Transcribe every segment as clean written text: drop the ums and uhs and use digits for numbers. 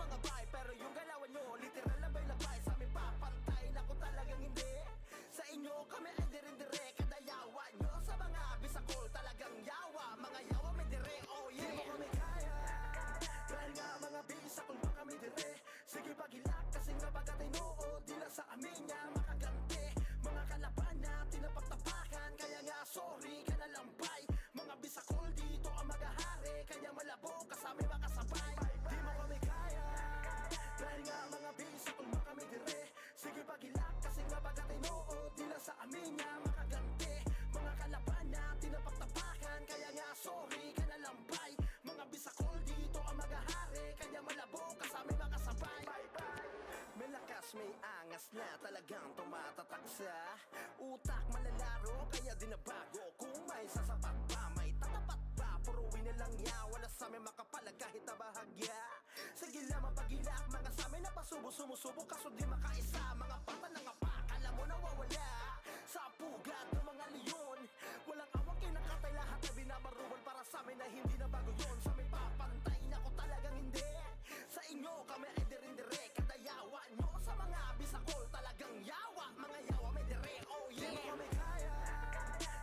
mga bay, pero yung galawan nyo literal na may labay. Sa amin papantay na kung talagang hindi. Sa inyo kami ay dire-dire. Kada yawa nyo sa mga bisakol talagang yawa. Mga yawa may dire, oh yeah. Di mo kami kaya dahil nga mga bisakol ba kami dire. Sige pagilak kasi nga baga tinuod. Di lang sa amin niya makaganti. Mga kalaban na tinapagtapakan. Kaya nga sorry ka na lambay. Mga bisakol dito ang magahari. Kaya malabo kasami makasabay. Di mo kami kaya dahil nga mga bisakol ba kami dire. Sige pagilak kasi nga baga tinuod. Di lang sa amin niya makaganti. Mga kalaban na tinapagtapakan. Kaya nga sorry ka na lambay. Mga bisakol dito ang magahari. Kaya malabo kasami makasabay. May lakas, may angas na talagang tumatatak sa utak malalaro, kaya di na bago. Kung may sasapat pa, may tatapat pa. Puruin na lang ya, wala sa amin makapalag kahit na bahagya. Sige lang mapagilak, mga sa amin na pasubo, sumusubo kaso di makaisa. Mga pata ng apak, alam mo nawawala sa pugad ng mga leon. Walang awang kinakatay, lahat na binabaruan para sa amin na hindi na bago yun. Sa amin papantay na ko talagang hindi. Sa inyo kami ay dire-dire. Kada yawa nyo sa mga bisakol talagang yawa. Mga yawa may dire, oh yeah. Di mo kami kaya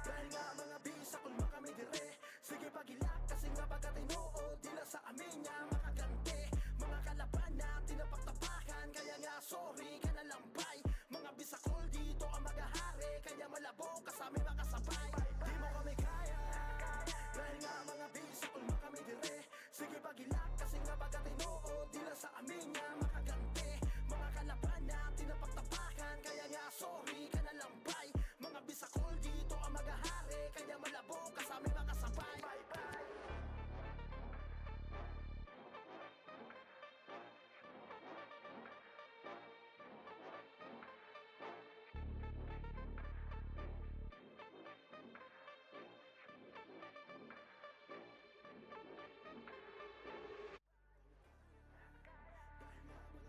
dahil nga mga bisakol ba kami dire. Sige pagilak kasi nga baga tinuod. Di lang sa amin niya makaganti. Mga kalaban na tinapagtapakan. Kaya nga sorry ka na lambay. Mga bisakol dito ang magahari. Kaya malabo kasami makasabay. Di mo kami kaya dahil nga mga bisakol ba kami dire. Sige pagilak kasi nga baga tinuod. Di lang sa amin niya makaganti. Mga kalaban na tinapagtapakan. Kaya nga sorry ka na lambay. Mga bisakol dito ang magahari. Kaya malabo kasami makasabay.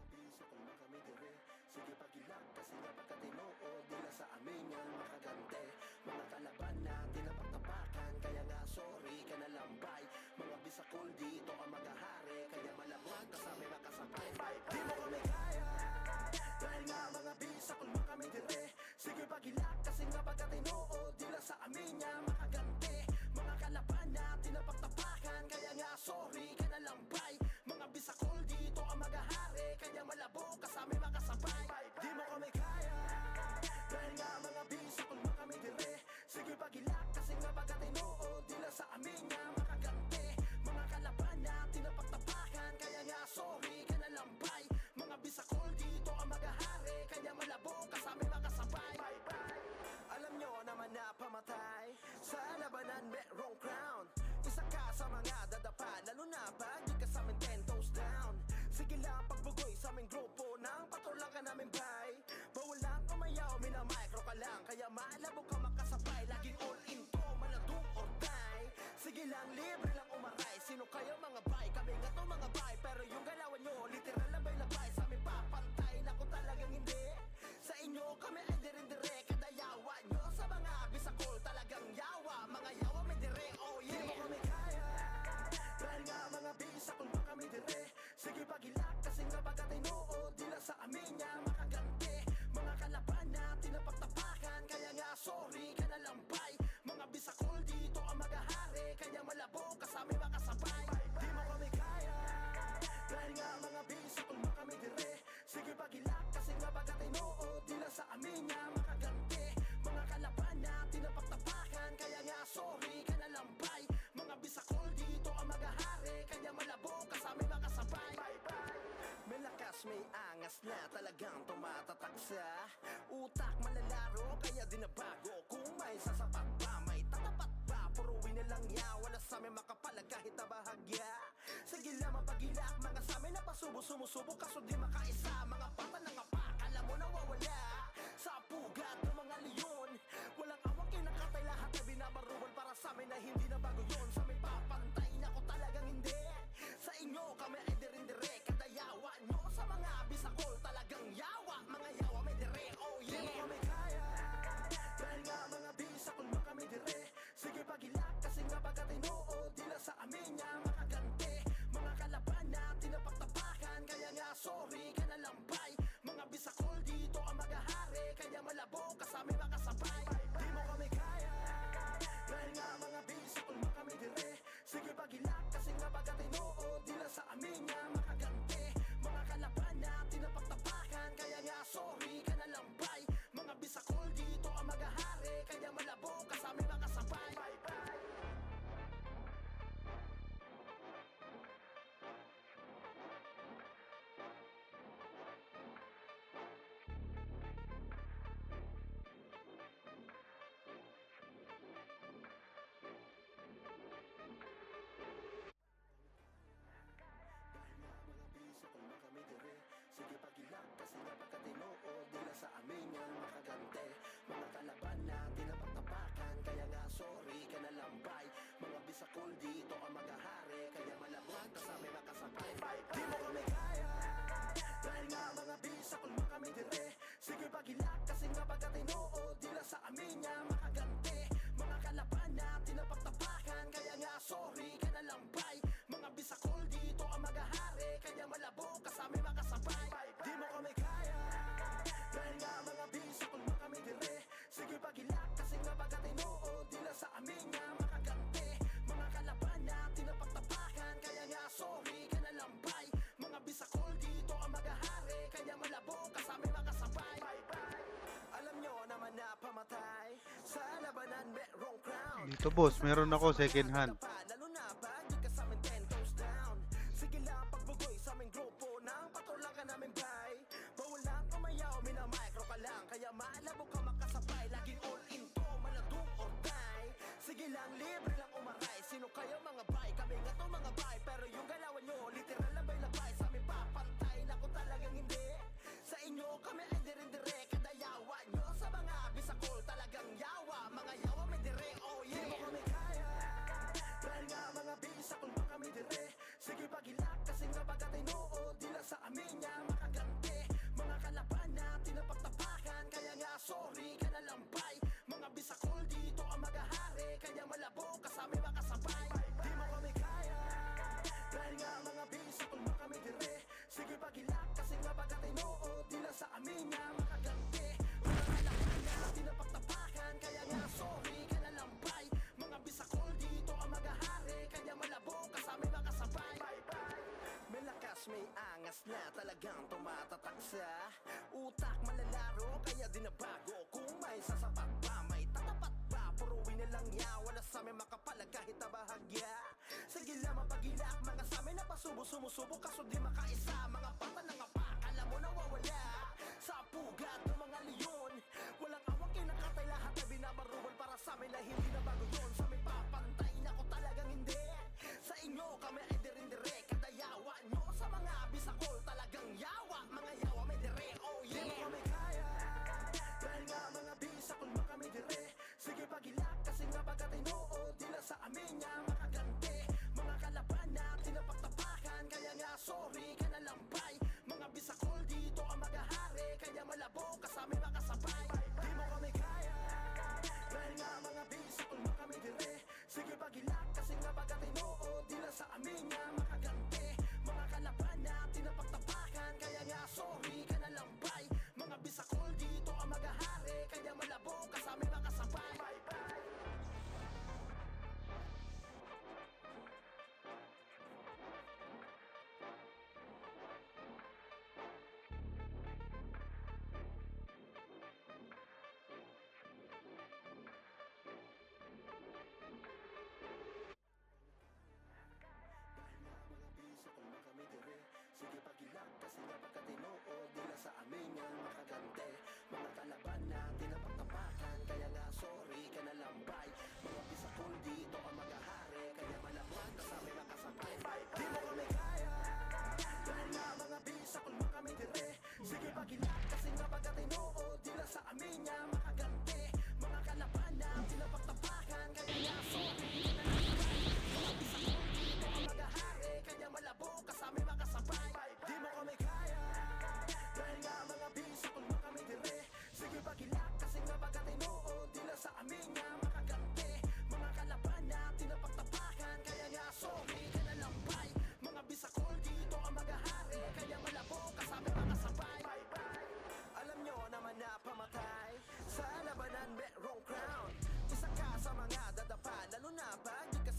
Bisakol ba kami dire. Sige pagilak kasi nga pagkatinuod. Di lang sa amin yan makagante. Mga kalaban na tinapagtapakan. Kaya nga sorry ka na lambay. Mga bisakol dito ang magahari. Kaya malabog kasami makasabay. Di mo kami kaya dahil nga mga bisakol ba kami dire. Sige pagilak kasi nga pagkatinuod. Di lang sa amin yan makagante. Mga kalaban na tinapagtapakan. Kaya nga sorry ka na lambay. Mga bisakol dito ang magahari. Kaya malabo kasami makasabay. Di mo kami kaya dahil nga mga bisakol ba kami dire. Sige pagilak kasi nga baga tinuod. Di lang sa amin niya makaganti. Mga kalaban na tinapagtapakan. Kaya nga sorry ka na lambay. Mga bisakol dito ang magahari. Kaya malabo kasami makasabay. Alam nyo naman na pamatay sa labanan merong crown. Isa ka sa mga dadapa, lalo na pag di ka sa amin 10 toes down. Sige lang pagbugoy sa aming grupo nang patulang ka namin bay. Bawal lang umayaw, minamicro ka lang. Kaya malabo ka makasabay, laging all in to, maladong or die. Sige lang, libre lang umaray. Sino kayo mga bay? Kami nga to mga bay. Pero yung galawan nyo, literal na may labay. Sa amin papantay na kung talagang hindi. Sa inyo kami ay dire-dire. Kada yawa nyo sa mga bisakol talagang yawa. Mga yawa may dire, oh yeah. Di mo kami kaya dahil nga mga bisakol ba kami dire. Sige pagilak kasi nga baga tinuod. Di lang sa amin niya makaganti. Mga kalaban na tinapagtapakan. Kaya nga sorry ka na lambay. Mga bisakol dito ang magahari. Kaya malabo kasami makasabay. Di mo kami kaya dahil nga mga bisakol ba kami dire. Sige pagilak kasi nga baga tinuod. Di lang sa amin niya makaganti. Mga kalaban na tinapagtapakan. Kaya nga sorry ka na lambay. Mga bisakol dito ang magahari. Kaya malabo kasami makasabay. May lakas, may angas na talagang tumatatak sa utak malalaro. Kaya di na bago. Kung may sasapat pa, may tatapat pa. Puruin na lang ya, wala sa amin makapalag kahit na bahagya. Sige lang mapagilak, mga sa amin na pasubo, sumusubo kaso di makaisa. Mga pata ng apak, alam mo nawawala sa pugad ng mga leon. Walang awang kinakatay, lahat na binabaruan para sa amin na hindi na bago yun. Sa amin papantay na ko talagang hindi. Sa inyo kami ay dire-dire. Kada yawa nyo sa mga bisakol talagang yawa. Mga yawa may dire, oh yeah. Di mo kami kaya dahil nga mga bisakol ba kami dire. Sige pagilak kasi nga baga tinuod. Di lang sa amin niya makaganti. Mga kalaban na tinapagtapakan. Kaya kulma kami dire. Sige pagilak kasi nga baga tinuod dila sa amin nga makaganti. Mga kalaban na tinapaktapakan kaya nga sorry ka na lambay. Mga bisakol dito ang magahari kaya malabo ka sa aming makasabay. Bye bye. Sige pagilak kasi nga pagkatinuod nila sa amin nga makagante. Mga kalaban na tinapaktapakan kaya nga sorry ka na lambay. Mga bisakol dito ang magahari kaya malabot ka sa aming makasabay. Di mo kami kaya dahil nga mga bisakol mo kami dire. Sige pagilak kasi nga pagkatinuod nila sa amin nga makagante. Mga kalaban na tinapaktapakan kaya nga sorry ka na lambay. Mga bisakol dito ang magahari kaya malabo ka sa aming makasabay. Di mo kami kaya dahil nga mga bisakol mo kami dire. Sige pagilak kasi nga pagkatinuod nila sa amin nga makagante. Mga kalaban na tinapaktapakan kaya nga sorry ka na lambay. Mga bisakol dito ang magahari kaya malabo ka sa aming makasabay. Alam nyo naman na pamatay sa labanan merong crown. Dito boss, meron ako second hand. Lalo na pag di ka sa amin 10 toes down. Sige lang pagbugoy sa aming grupo nang patulang ka namin bay. Bawal lang kumayaw, minamicro ka lang. Kaya maalabo ka makasabay. Laging all in to, maladong or die. Sige lang, libre lang umaray. Sino kayo mga bay? Kami nga to mga bay. Pero yung galawan nyo, literal labay-labay. Sa amin papantay, naku talagang hindi. Sa inyo kami ay dire-dire. Kadayawa nyo sa mga bisakol talagang yawa. Mga yawa may dire, oh yeah. Di mo kami kaya dahil nga mga bisakol mo kami dire. Sige pagilak kasi nga pagkatinuod nila sa amin nga makaganti. Mga kalaban na tinapaktapakan kaya nga sorry ka na lambay. Mga bisakol dito ang magahari kaya malabo ka sa aming makasabay. Di mo kami kaya dahil nga mga bisakol mo kami dire. Sige pagilak kasi nga pagkatinuod nila sa amin nga makaganti. Mga kalaban na tinapaktapakan kaya nga sorry ka na lambay. Mga bisakol dito ang magahari kaya malabo ka sa aming makasabay. May lakas, may angas na talagang tumatatak sa utak malalaro kaya di na bago. Kung may sasapat pa, may tatapat pa. Puruin na lang niya, wala sa amin makapalag kahit na bahagya. Sige lang mapagilak, mga sa amin na pasubo-sumusubo kaso di makaisa. Mga pata ng apak, alam mo nawawala sa pugad ng mga leon. Walang awang kinakatay lahat na binabaruan para sa amin na hindi na bago yun. Sa amin papantay na ko talagang hindi. Sa inyo kami ay dire-dire. Kadayawa nyo sa mga bisakol talagang yawa. Mga yawa may dire, oh yeah. Di mo kami kaya dahil nga mga bisakol mo kami dire. Sige pagilak kasi nga pagkatinuod nila sa amin nga makaganti. Mga kalaban na tinapaktapakan kaya nga sorry ka na lambay. Mga bisakol dito ang magahari kaya malabo ka sa aming makasabay. Di mo kami kaya dahil nga mga bisakol mo kami dire. Sige pagilak kasi nga pagkatinuod nila sa amin nga makaganti. Mga kalaban na tinapaktapakan kaya nga sorry ka na lambay. Mga bisakol dito ang magahari kaya malabo ka sa aming makasabay. Sige pagilak kasi nga pagkatinuod nila sa amin nga makaganti. Mga kalaban na tinapaktapakan kaya nga sorry ka na lambay. Mga bisakol dito ang magahari kaya malabot ka sa aming makasabay. Di mo kami kaya dahil nga mga bisakol mo kami dire. Sige pagilak kasi nga pagkatinuod nila sa amin nga makaganti. Mga kalaban na tinapaktapakan kaya nga sorry ka na lambay. Mga bisakol dito ang magahari kaya malabo ka sa aming makasabay. Di mo kami kaya dahil nga mga bisakol mo kami dire. Sige pagilak kasi nga pagkatinuod nila sa amin nga makaganti. Mga kalaban na tinapaktapakan kaya nga sorry ka na lambay. Mga bisakol dito ang magahari kaya malabo ka sa aming makasabay. Alam nyo naman na pamatay sa labanan merong crown. Isa ka sa mga dadapa lalo na pag di ka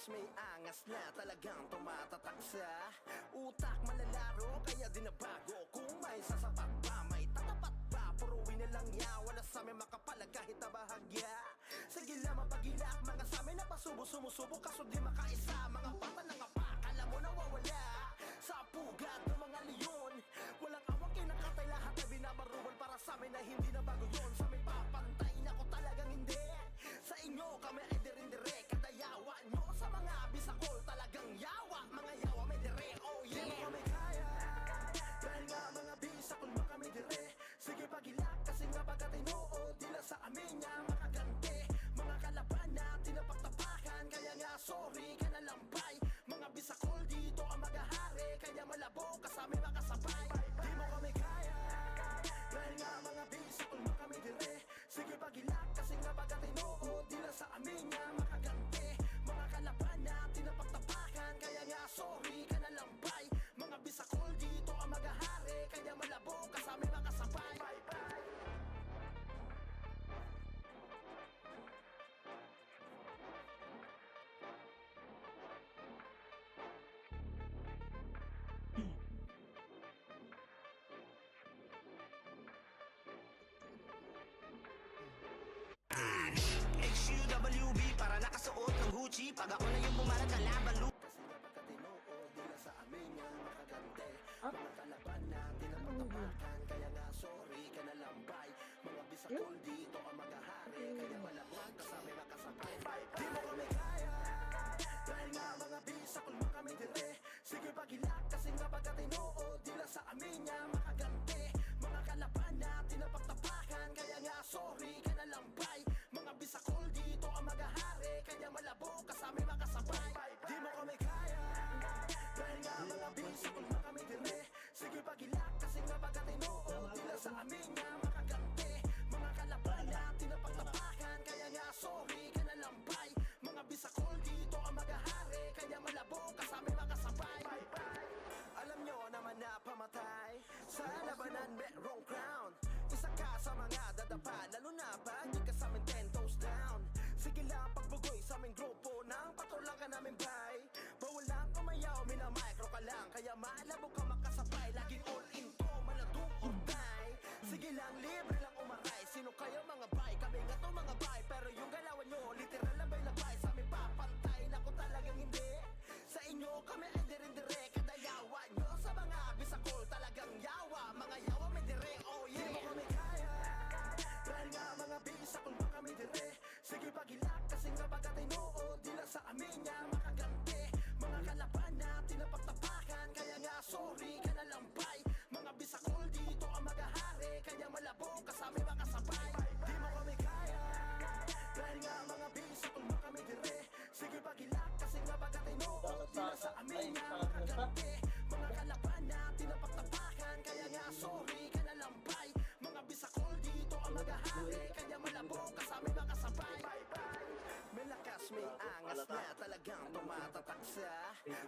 may angas na talagang tumatatak sa utak malalaro kaya dinabago. Kung may sasapat pa, may tatapat pa. Puruin na lang ya, wala sa amin makapalag kahit na bahagya. Sige lang mapagilak, mga sa amin na pasubo-sumusubo kaso di makaisa. Mga pata ng apak, alam mo nawawala sa pugat ng mga leon. Walang awang kinakatay, lahat na binabaruan para sa amin na hindi na bago yun. Sa amin papantay na ko talagang hindi. Sa inyo kami ay dirindire, kada yawa nyo sa mga bisakol talagang yawa. Mga yawa may dire, oh yeah. Di mo kami kaya, dahil nga mga bisakol mo kami dire. Sige pagilak kasi nga pagkatinood, dila sa amin niya makaganti. Mga kalaban na tinapaktapakan, kaya nga sorry ka na lampay. Mga bisakol dito ang magahari, kaya malabo kasami makasabay. Di mo kami kaya, dahil nga mga bisakol mo kami dire. Sige pagilak kasi nga pagkatinood, dila sa amin niya makaganti. Mga kalaban na tinapaktapakan, kaya nga sorry ka na lampay. Mga bisakol dito ang magahari, kaya malabo kasami makasabay. XUWB para nakasuot ng Gucci. Pag ako na yung bumalag kalaban lu. Kasi nga pagkatinood, dila sa amin niya makaganti. Mga kalaban na tinapaktapakan, kaya nga sorry ka na lambay. Mga bisakol dito ang magahari, kaya malabog kasami makasabay. Di mo kami kaya, dahil nga mga bisakol mo kami dire. Sige pagilak kasi nga pagkatinood, dila sa amin niya makaganti. Mga kalaban na tinapaktapakan, kaya nga sorry ka na lambay. Mga bisakol dito ang magahari, kaya malabo kasami makasabay. Di mo kami kaya, dahil nga mga bisakol mo kami dire. Sige pagilak kasi nga pagkatinood, dila sa amin niya makaganti. Mga kalaban na tinapaktapakan, kaya nga sorry ka na lambay. Mga bisakol dito ang magahari, kaya malabo kasami makasabay. Alam nyo naman na pamatay sa labanan merong crown. Isa ka sa mga dadapa, lalo na pag di ka sa amin 10 toes down. Sige lang pagbugoy sa aming grupo, nang patulang ka namin bay. Bawal lang umayaw, minamicro ka lang, kaya malabo ka makasabay. Laging all in to, maladong or die. Sige lang, libre lang umaray. Sino kayo mga bay? Kami nga to mga bay. Pero yung galawan nyo, literal labay-labay. Sa amin papantay na ko talagang hindi. Sa inyo kami ay dirindire, kada yawa nyo sa mga bisakol talagang yawa. Mga yawa may dire, oh yeah. Di mo kami kaya, dahil nga mga bisakol mo kami dire. Sige pagilak kasi nga pagkatinood, dila sa amin niya makaganti. Mga kalaban na tinapaktapakan, kaya nga sorry ka na lampay. Mga bisakol dito ang magahari, kaya malabo kasami makasabay. Di mo kami kaya, dahil nga mga bisakol mo kami dire. Sige pagilak kasi nga pagkatinood, dila sa amin niya makaganti. Mga kalaban na tinapaktapakan, kaya nga sorry ka na lampay. Mga bisakol dito ang magahari, kaya malabo kasami makasabay. May lakas, may angas na talagang tumatatak sa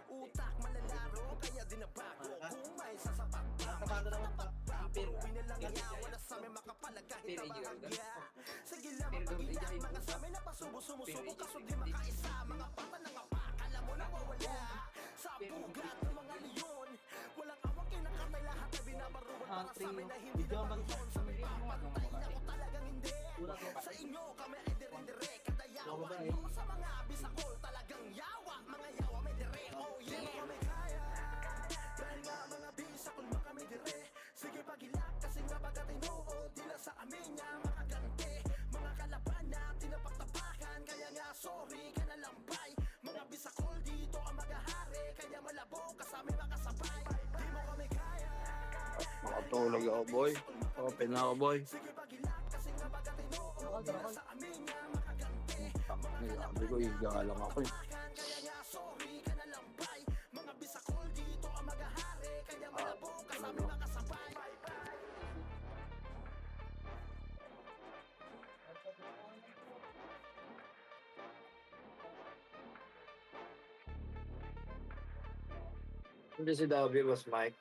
utak malalaro, kaya dinabago. Kung may sasapat pa, may tatapat pa. Puruin na lang ya, wala sa amin makapalag kahit na bahagya. Sige lang mapagilak, mga sa amin na pasubo-sumusubo kaso di makaisa. Mga pata ng apak, alam mo nawawala sa bugat ng mga leon. Walang awang kinakatay, lahat na binabaruan para sa amin na hindi na bago yun. Sa amin papantay na ko talagang hindi. Sa inyo kami ay dirindire, kada yawa nyo sa mga bisakol talagang yawa. Mga yawa may dire, oh yeah. Di mo kami kaya, dahil nga mga bisakol mo kami dire. Sige pagilak kasi nga pagkatinood, dila sa amin niya makaganti. Mga kalaban na tinapaktapakan, kaya nga sorry ka na lampay. Mga bisakol dito ang magahari, kaya malabo kasami makasabay. Di mo kami kaya, Makatulog ako, boy. Open na ako, boy. sige pagilak kasi nga pagkatinood, dila sa amin niya makaganti. Sabi ko, higa lang ako eh. Kaya nga sorry ka na lampay. Mga bisakol dito ang magahari, kaya malabo kasami makasabay. Hindi si Davi, boss Mike.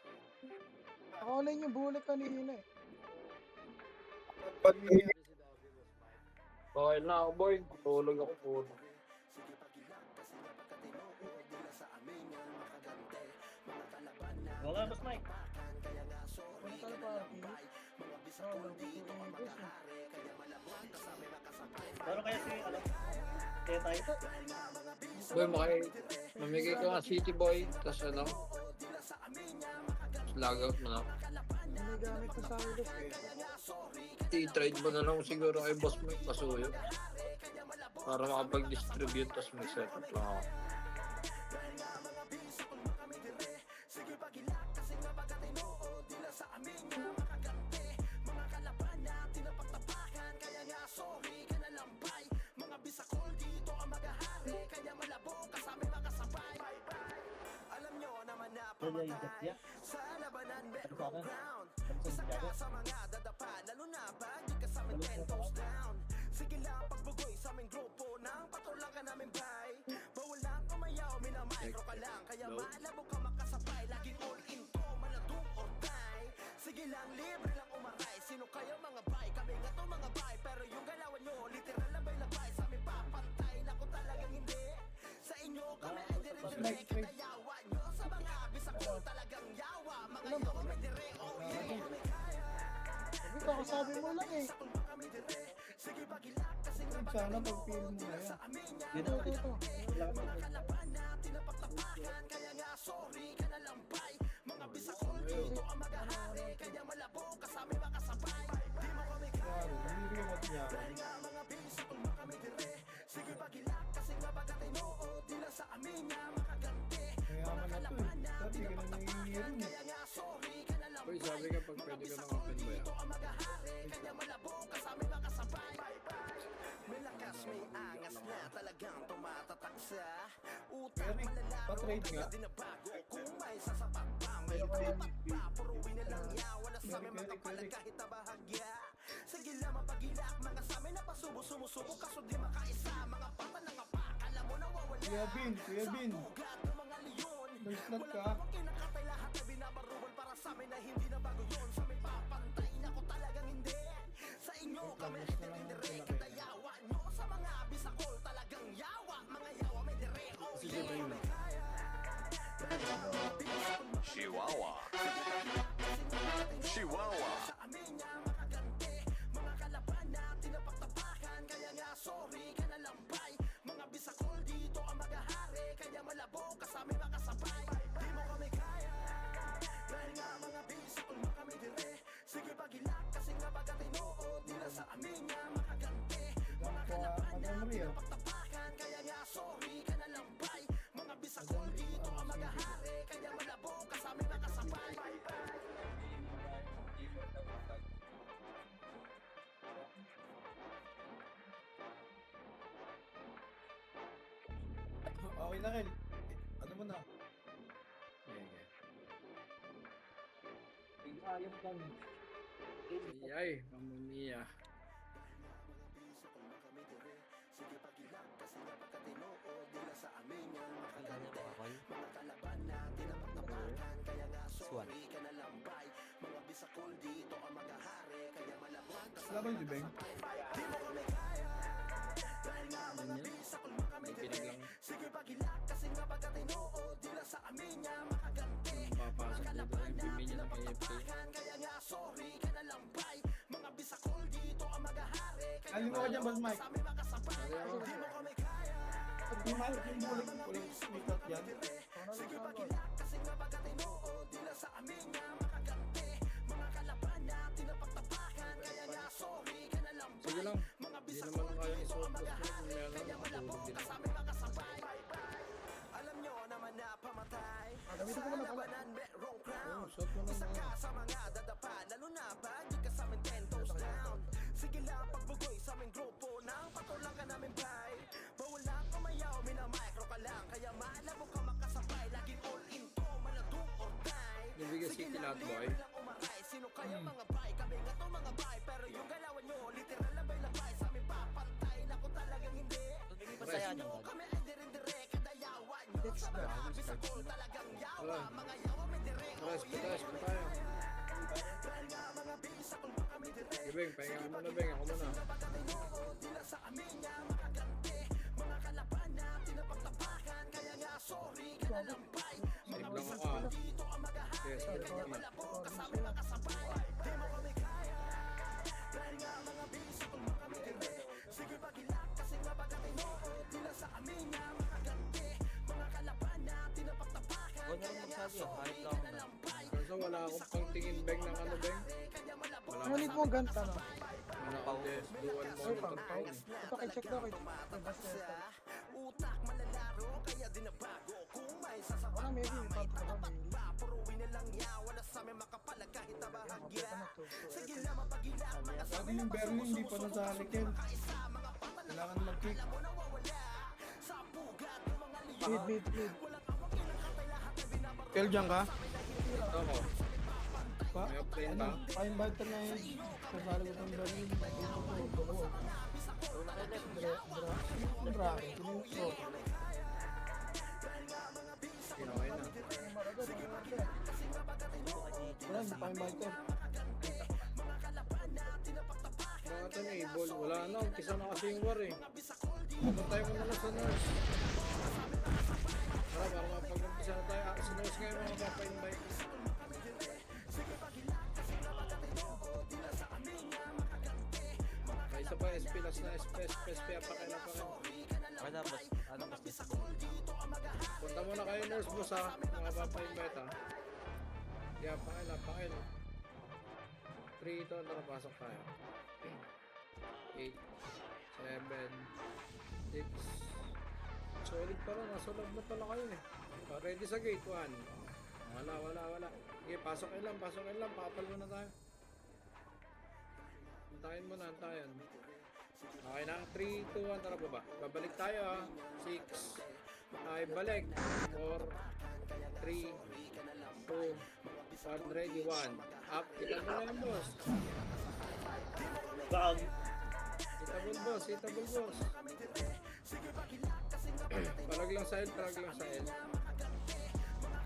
Ako lang yung bulik kanina eh. Okay na ako, boy. Tulog ako po. Sige pagilak kasi nga pagkatinood, Oo nga, Boss Mike. Ano ka pa? Pero kaya si, ano, kaya tayo. Boy, mamigay ka nga City Boy, tas ano, logout mo na. May gamit na sa ulos eh. I-trade mo na lang siguro kay Boss Mike Pasuyo. Para makapag-distribute, tas mag-setup lang ako. Kaya yung katya. Ano sa akin? Ano sa Santiago? Like, trade. Alam mo, sabi ko, sabi mo lang eh. Sana pag-feel mo na yan. Dito, Ito. Hindi mo tiyaman. Mayaman na to eh. Sabi ka na nangingirin eh. Boy, sabi ka pag pwede ka ng open boy. Pero pa-trade nga. Kuya Bin. Nag-slot ka. Labas na lang ang Chihuahua. Chihuahua. Madam Rio. Okay na, Kel. Ano mo na? ayop lang. Ay, mamamia. Laban di Beng. May pinaglang. Papasok dito yung bibigyan ng AFK. Alin mo ka dyan, Boss Mike? Kaya ako. Di mahal yung bulik ng kulit sweetheart yan. Sige lang. Hindi naman lang kaya isuot ko kung meron matulog din. Gamitin ko muna pala. Oo, suot mo lang mga. Nabigas City lahat boy. Masaya nyo. Pares pa tayo. Sige Beng, pahinga mo na Beng, ako muna. Save lang ako ah. Yes, Huwag na rin magsabi ah, kahit lang ako na. Kaso wala akong pangtingin beng ng ano beng. Wala Ano need mo ang ganta no? Wala akong dual Ay, monitor pang phone. Ito kay check daw kay basta. Utak malalaro kaya dinabago kung may sasapat Wala maybe yung part ko maybe. Puruin na lang niya wala sa amin makapalag kahit na bahagya Ano to? Sige lang mapagilak mga sa Sabi yung Berlin, hindi pa nasali Ken. Kailangan mag-kick. Mid. Kel, dyan ka? Ito ko. Pa? May update Ano? ba? Pa-invite na yung kasali ko ng Berlin. Bra. Okay na. Wala, hindi pa-invite ko. Bakit ano eh, ball? Wala na. Umpisa na kasi yung war eh. Pupuntay mo na lang sa nurse. Para mapag-umpisa na tayo. Sa nurse ngayon mga mapa-invite. May isa pa SP last na SP apakailan pa kayo. Okay na, boss. Ano, boss? Punta muna kayo nurse boss ha. Mga mapa-invite ha. Yeah, pakailan. 3 ito, nakapasok tayo. 8 7 6 solid pa rin, nasa loob na pala kayo eh. Ready sa gate 1. Wala. Sige, pasok lang, pakapal muna tayo. Antayin muna, antayin. Okay na, 3, 2, 1, tara baba. Babalik tayo ha. 6 ay balik. 4 3 2 1, ready, 1 up, itabol na yan boss. Itabol boss. Palag lang sa L.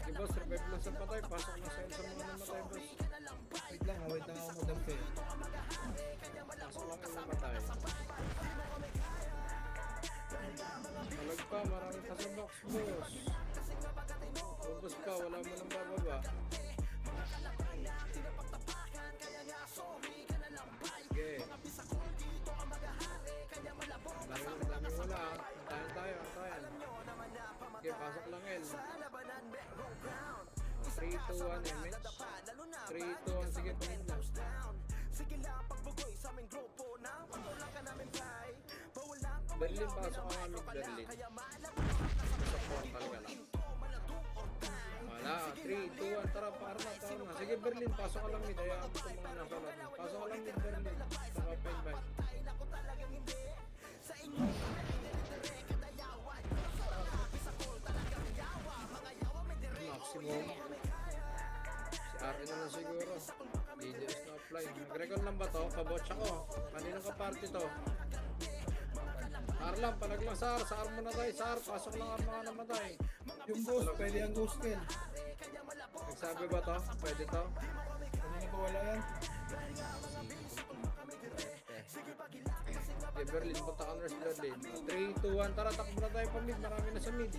Si boss, revive lang sa patay. Pasok lang sa L sa mga namatay boss. Wait lang ako madampi. Pasok lang ang namatay. Palag pa, marami pa sa box boss. Ubus pa, wala mo nang bababa. Sige. Ang dami wala ah. Antayin tayo. Sige, pasok lang L. 3, 2, 1, image. 3, 2, 1, sige, tumingin na. Berlin, pasok ang aming Berlin. Sa portal ka lang. Wala, 3, 2, 1, tara, para na. Sige, Berlin, pasok ka lang mid. Hayaan mo itong mga nasa loob. Pasok ka lang mid, Berlin. Naka-5 maximum. Si Arkin na lang siguro. DJS na apply. Nag-recall lang ba to? Kabotch ako. Kaninong ka-party to? Arlam, palag lang sa Ar. Sa Ar muna tayo. Sa Ar, pasok lang ang mga namatay. Yung boss, pwede ang ghost Ken. Nagsabi ba to? Pwede to? Kanina pa wala yan. Okay, Berlin. Punta ka nurse Berlin. 3, 2, 1. Tara, takbo na tayo pa mid. Marami na sa mid.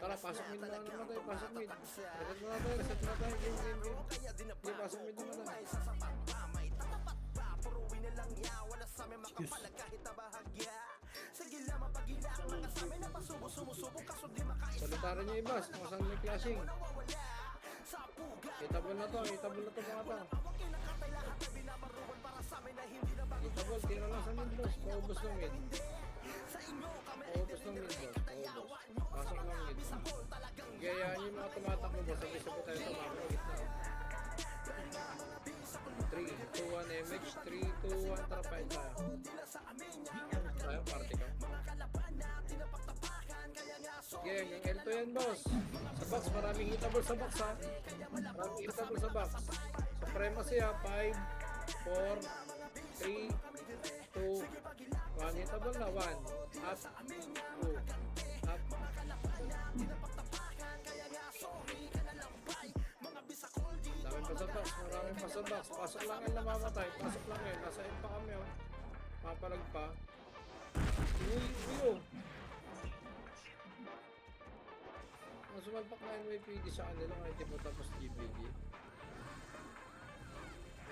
Tara, pasok mid na naman tayo. Pasok mid. Reset na tayo. Game. Sige, pasok mid naman tayo. Salutaran niyo ibas. Kung saan may clashing. Itabol na to mga to. Itabol, tira lang sa mid boss. Paubos ng mid. Paubos. Pasok lang mid. Gayaan yung mga tumatakbo boss. Sabay-sabay tayo tumakbo. Gitna. 3, 2, 1, MH. 3, 2, 1, tara fight tayo. Tayo, party ka. Gang, yung L2 yan boss. Sa box, maraming hitable sa box ha. Maraming hitable sa box. Supremacy ha, 5, 4, 3, 2, 1. Hitable na, 1. Up, 2, up. Dami pa sa box, maraming pa sa box. Pasok lang yan namamatay. Pasok lang yan, nasa L pa kami oh. Papalag pa. Uy, oh. Ang sumalpak na NYPD sa kanila kahit di pa tapos GPG.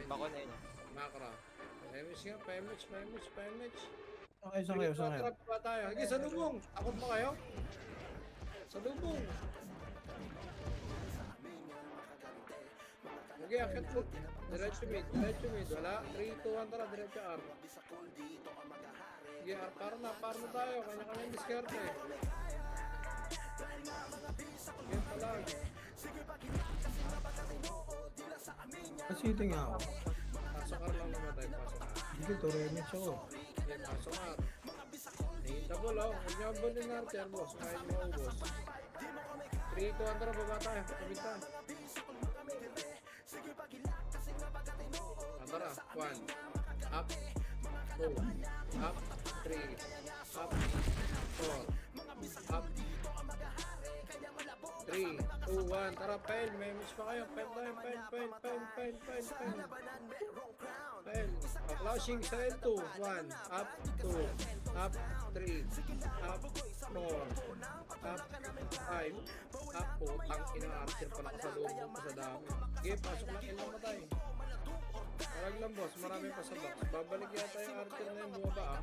Bako na yun. Makra. Pemich nga, pemich. Okay, saan kayo? Saan kayo? Trap pa tayo. Sige, sa lubong. Takot ba kayo? Sa lubong. Sige, akit mo. Diretso mid. Wala. 3, 2, 1, tara. Diretso R. Sige, R. Para na tayo. Kanya-kanya yung diskarte. Sige, palag. Pasito nga ako. Pasok R lang namatay. Pasok R. Hindi, to remix ako. Sige, pasok R. Double, oh. Huwag niyo ang bulin na Archer, boss. Kaya niyo maubos. 3, 2, 1, tara. Baba tayo. Kamit tayo. Tara, 1, up, 2, up, 3, up, 4, up, 3, 2, 1, tara, fail, may miss pa kayo, fail tayo, fail. Flashing sa L2, 1, up, 2, up, 3, up, 4, up, 5, up, putang ina, Archer pala kasalubong pa sa dami. Okay, pasok lang, L namatay. Parag lang boss, marami pa sa box. Babalik yata yung Archer na yung bumaba ah.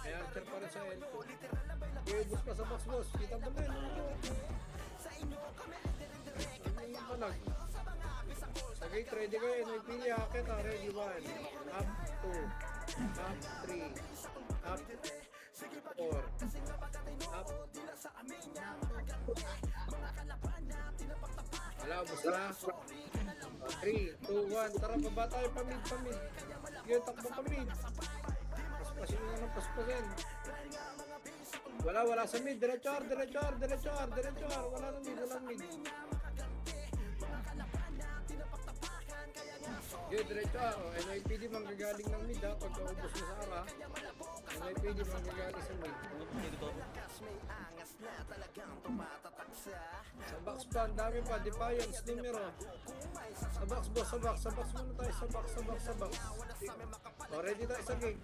May Archer pa rin sa L2. Iubos pa sa box boss. Kita mo na yun. Ano yung palag? Sa gate ready kayo. NYPD akit ah. Ready 1. Up 2. Up 3. Up 4. Up. Wala, ubos na. 3, 2, 1, tara baba tayo, pamid. Sige, takbo pamid. Paspasin nyo ng paspasin. Wala sa mid, diretso R. Wala na mid. Sige, diretso R. NYPD manggagaling ng mid ha, pagka ubos na sa R ha. NYPD manggagaling sa mid. Sa box pa, ang dami pa, Defiance, numero. Sa box boss, sa box muna tayo, sa box. O, ready tayo sa gate.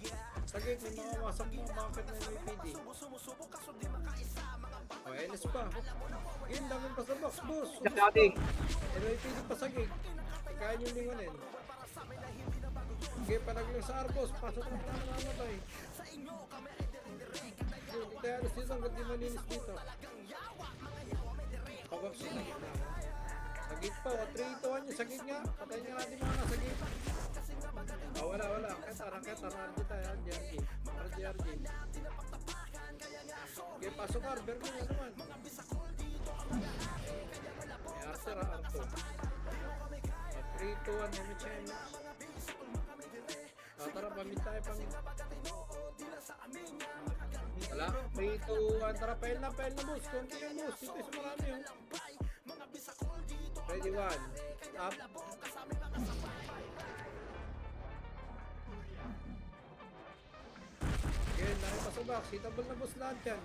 Sa gate, may mga wasap mga bakit na NYPD. O, NS pa. Yun, dami pa sa box, boss. NYPD pa sa gate. Kaya nyo lingonin. Okay, panaglang sa Arbos, pasok na namatay. Hindi tayo alas dito, hanggang di malinis dito. Pabab siya sa gitna. Sa gate pa, 3, 2, 1 yung sa gate nga. Patayin nga natin mga nasa gate. Wala. Ketar, RG tayo, RG. Okay, pasok R, Berno nga naman. May Archer, Arto. 3, 2, 1, MH. Tara, pamit tayo. Wala, 3, 2, 1, tara, fail na boss. Konti yung boss, dito is marami yun. Ready, 1, up. Again, dahil pa sa box, hitable na boss lahat yan.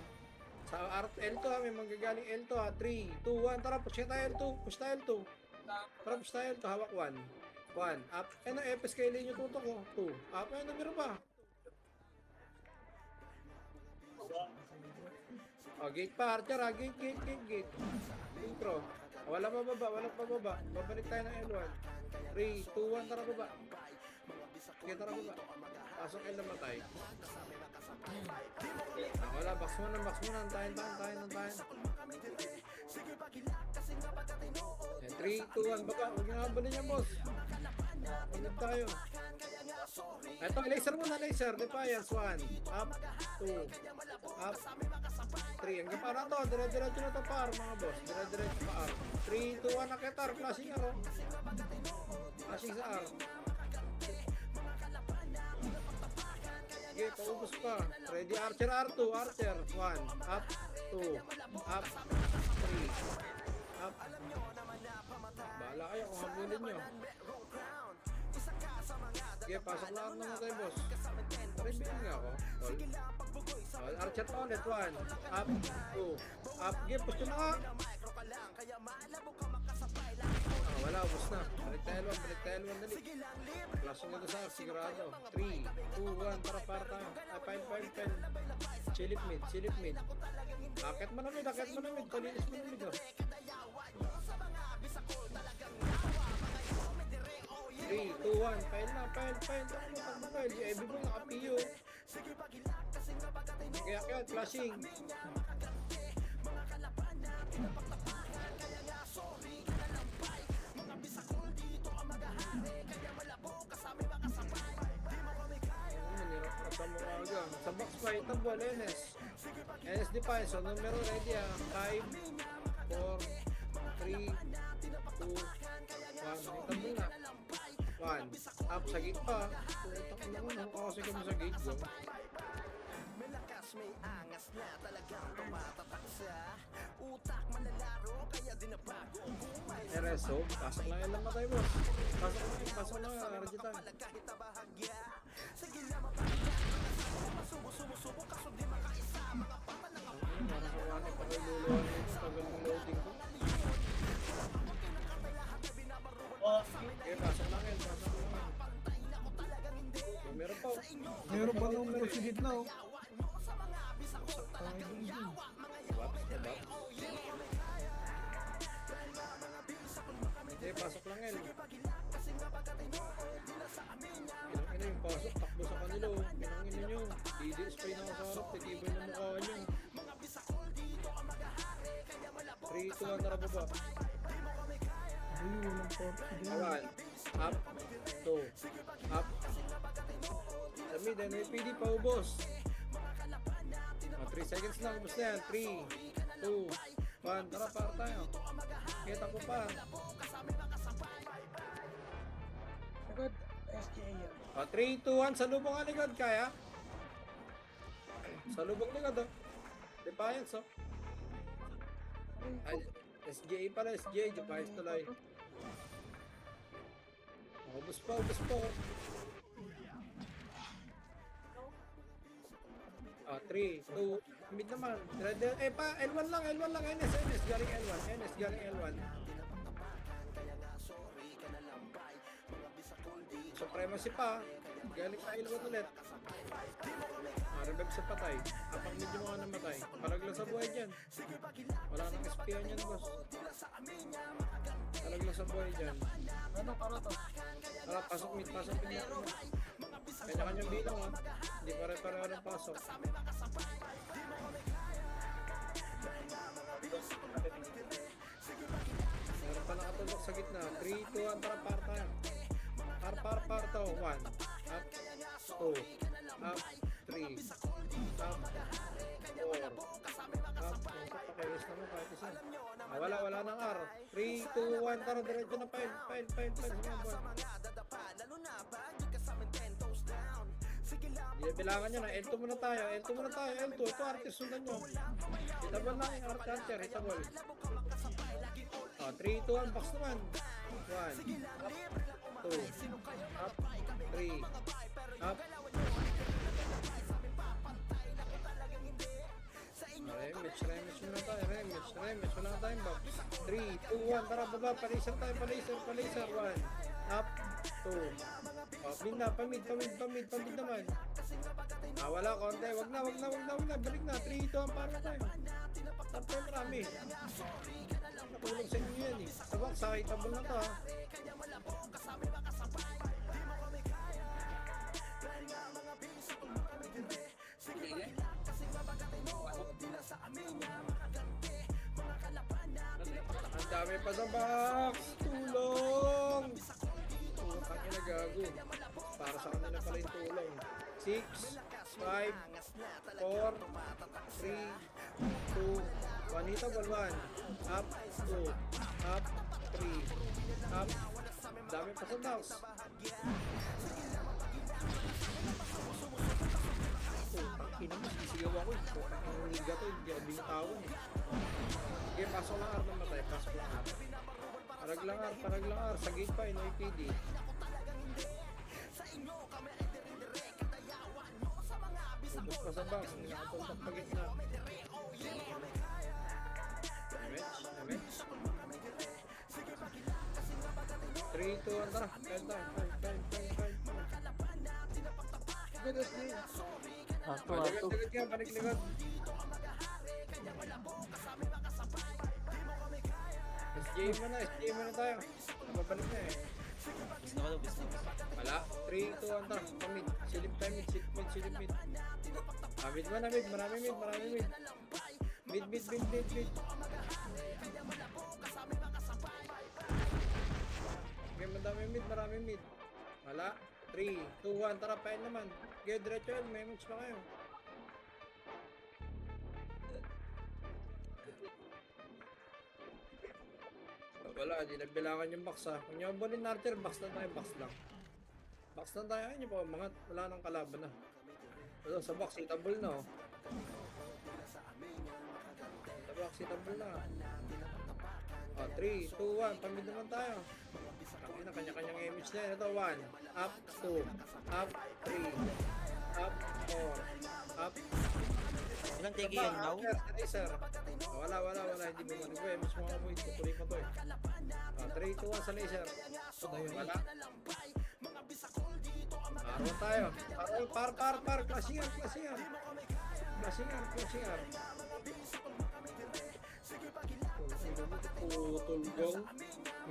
Sa L2 ha, may manggagaling L2 ha. 3, 2, 1, tara, push tayo L2. Tara, push tayo L2, hawak 1, up. Ano, FS kayo yung tutok ko. 2, up. Ano, numero pa. O, gate pa, Archer ha. Gate. Intro. Wala pa baba. Babalik tayo ng L1. 3, 2, 1, tara baba. Okay, tara baba. Pasok L namatay. Wala, box muna. Antayin. 3, 2, 1, baba. Huwag nyo nakabalin yan, boss. Inag tayo. Eto, laser. Defiance, 1. Up, 2. Up, 3. Hanggang para to. Dire-diretso na to par, mga boss. Dire-diretso pa R. 3, 2, 1, nakita R. Flashing R, oh. Flashing sa R. Sige, paubos pa. Ready, Archer, R2. Archer, 1. Up, 2. Up, 3. Up. Bahala kayo kung habulin nyo. Sige, pasok lang naman tayo, boss. Reveal nga ako. Archer pa ulit, 1. Up, 2. Up, sige, push nyo na nga. Wala, ubos na. Balik tayo L1, dali. Flash na sa sigurado. 3, 2, 1, para tayo. Pile. Chilip mid. Akit mo na mid. Palinis mo na mid, oh. 3, 2, 1, pile na. Takbo, pile. Yung mo naka-PO. Kaya, flashing. Sa box fight, tabol, NS. NS Defiance, so numero ready 5, 4, 3, 2, 1. Tabol na. 1. Up sa gate pa. Putak na ko, nakakasi kami sa gate ko. May lakas, may angas na talagang tumatatak sa utak, manlalaro, kaya din na bago RSO, pasok lang yan lang matay, boss. Pasok lang, RG time. kahit nabahagya. Sige lang sumusubo kaso di makaisa. Mga pata ng Parang sa wala pa kayo luluhan nito, tagal ng loading ko. Oh, Okay, pasok lang yan. Meron pa. Meron pa numero sa gitna, oh. Okay, pasok lang yan. Pinangin na yung pasok, takbo sa kanila, oh. Pinangin nyo. DD-spray na ako sa harap, titibay na mukha nyo. 3, 2, 1, tara baba. Ayun, walang port. 1, up, 2, up. Sa mid, NYPD pa ubos. 3 seconds lang, ubos na yan. 3, 2, 1, tara para tayo. Kita ko pa. Agad, SGA yan. 3, 2, 1, salubong ang likod, kaya? Salubong likod, oh. Defiance, oh. Ay, SGA pala, SGA, Defiance tuloy. Ubos pa. Ah, 3, 2, mid naman. L1 lang, NS, galing L1. Supremacy pa, galing sa L1 ulit. Revive sa patay. Kapag medyo mga namatay, palag lang sa buhay dyan. Wala nang espion yan, boss. Palag lang sa buhay dyan. Ano to? Tara, pasok mid na. Kanya-kanyang bilang, ha. Hindi pare-pareho ng pasok. Meron pa nakatulog sa gitna. 3, 2, 1, tara, par tayo. Par to. 1, up, 2, up, 3, up, 4, up. Pakainis na mo kahit isa. Wala ng R. 3, 2, 1, tara, diretso na pile. Hindi bilangan nyo na. L2 muna tayo. L2. Ito, artist, sundan nyo. Hitabol na yung art hunter. Hitabol. 3, 2, 1, box naman. 1, 2, up, 3, up. Rematch muna tayo. Rematch muna tayong box. 3, 2, 1, tara baba. Palaser tayo. 1, up, 2. Pamid naman. Wala konti. Wag na. Balik na. 3, 2, 1, para tayo. Tap tayo marami. Natulong sa inyo yan, eh. Sa box, sakitable na to, ha. Ang dami pa sa box. Tulong. Putang ina, gago. Para sa kanila pala yung tulong. 6, 5, 4, 3, 2, 1. Hitable 1. Up, 2, up, 3, up. Dami pa sa box. Putang ina mo, sisigaw ako, eh. Putang ina ng liga to, hindi ako binitawan, eh. Okay, pasok lang R ng matay. Pasok lang R. Parag lang R. Sa gate pa, NYPD. Ubus pa sa box. Hindi nakapuntak pa gitna. Damage. 3, 2, 1, tara. Time. Good, SJ. Balik ka, balik likod. SJ mo na tayo. Mabalik na eh. Bis na ka daw, bis na. Wala. 3, 2, 1, tara. Pamid. Silip tayo mid. Silip mid. Mid man na mid. Marami mid. Mid. Okay, marami mid. Wala. 3, 2, 1, tara. Pain naman. Okay, diretso yun. May match pa kayo. Wala, di nagbilangan yung box ha. Kung nyo abunin Archer, box lang tayo. Box lang tayo. Ayun nyo pa, umangat. Wala nang kalaban na. Pero sa box, hitable na oh. Sa box, hitable na. 3, 2, 1, pamid naman tayo. Kanya kanya-kanyang image na yun. Ito, 1, up, 2, up, 3, up, 4, up. Walang tigi yan now? Sir. Wala. Hindi mo manig ko. Image mga kamoy. Tutuloy pa to eh. 3, 2, 1 sa laser. Wala. Araw tayo. Par. Clashing R. Putol gong.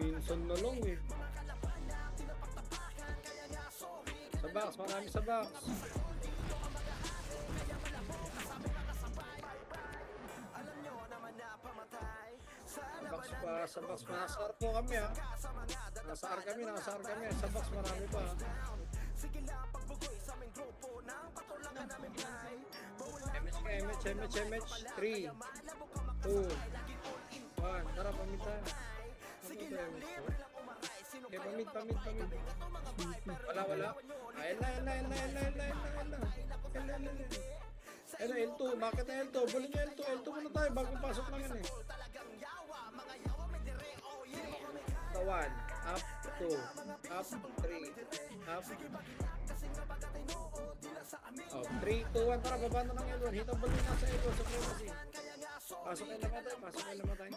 Minsan na lang eh. Sa box. Marami sa box. Sa box pa. Nasa R po kami ha. Nasa R kami. Sa box marami pa. MH. 3, 2, 1. Tara, pamit tayo. Okay, pamit. Wala. Ayun na. L2. Bakit na L2? Bulin nyo L2 muna tayo bago pasok lang yun eh. 1, up, 2, up, 3, up. 3, 2, 1, tara, baba na ng L1. Hitable din nasa L1 sa privacy. Pasok kayo namatay.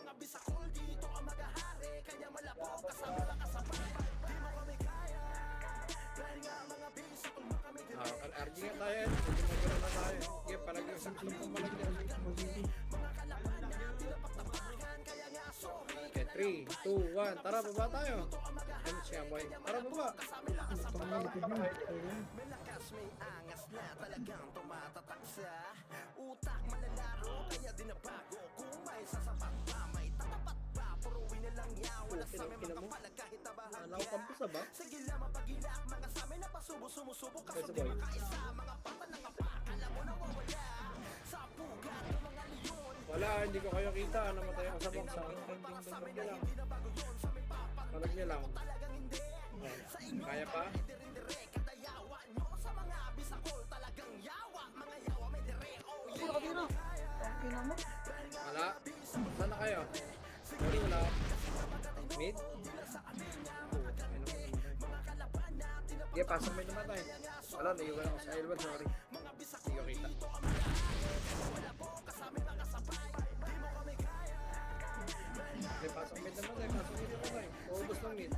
RG nga tayo. Tumagano na tayo. Okay, palagi yung samsung kong malagyan. Okay, 3, 2, 1. Tara, baba tayo. Ano siya, boy? Tara, baba. Malakas may angas na talagang tumatatak sa utak manlalaro kaya dinabago kung may sasapat pa may tatapat pa puruin na lang yawa na sa may mga palag kahit nabahan Alaw kampus na ba? sa gila mapagilak mga sa amin na pasubo-sumusubok Okay, kaso sa di boy. makaisa mga pata ng kapak alam mo na wawala sa pugat ng mga leon Wala, hindi ko kayo kita. Namatay ako sa box ha. Palag niya lang. Kaya pa? Wala. Saan na kayo? Wala. Mid? Okay, pasok may namatay. Wala, naiwan ako sa L1, sorry. Hindi ko kita. Okay, pasok may namatay. Paubos ng mid.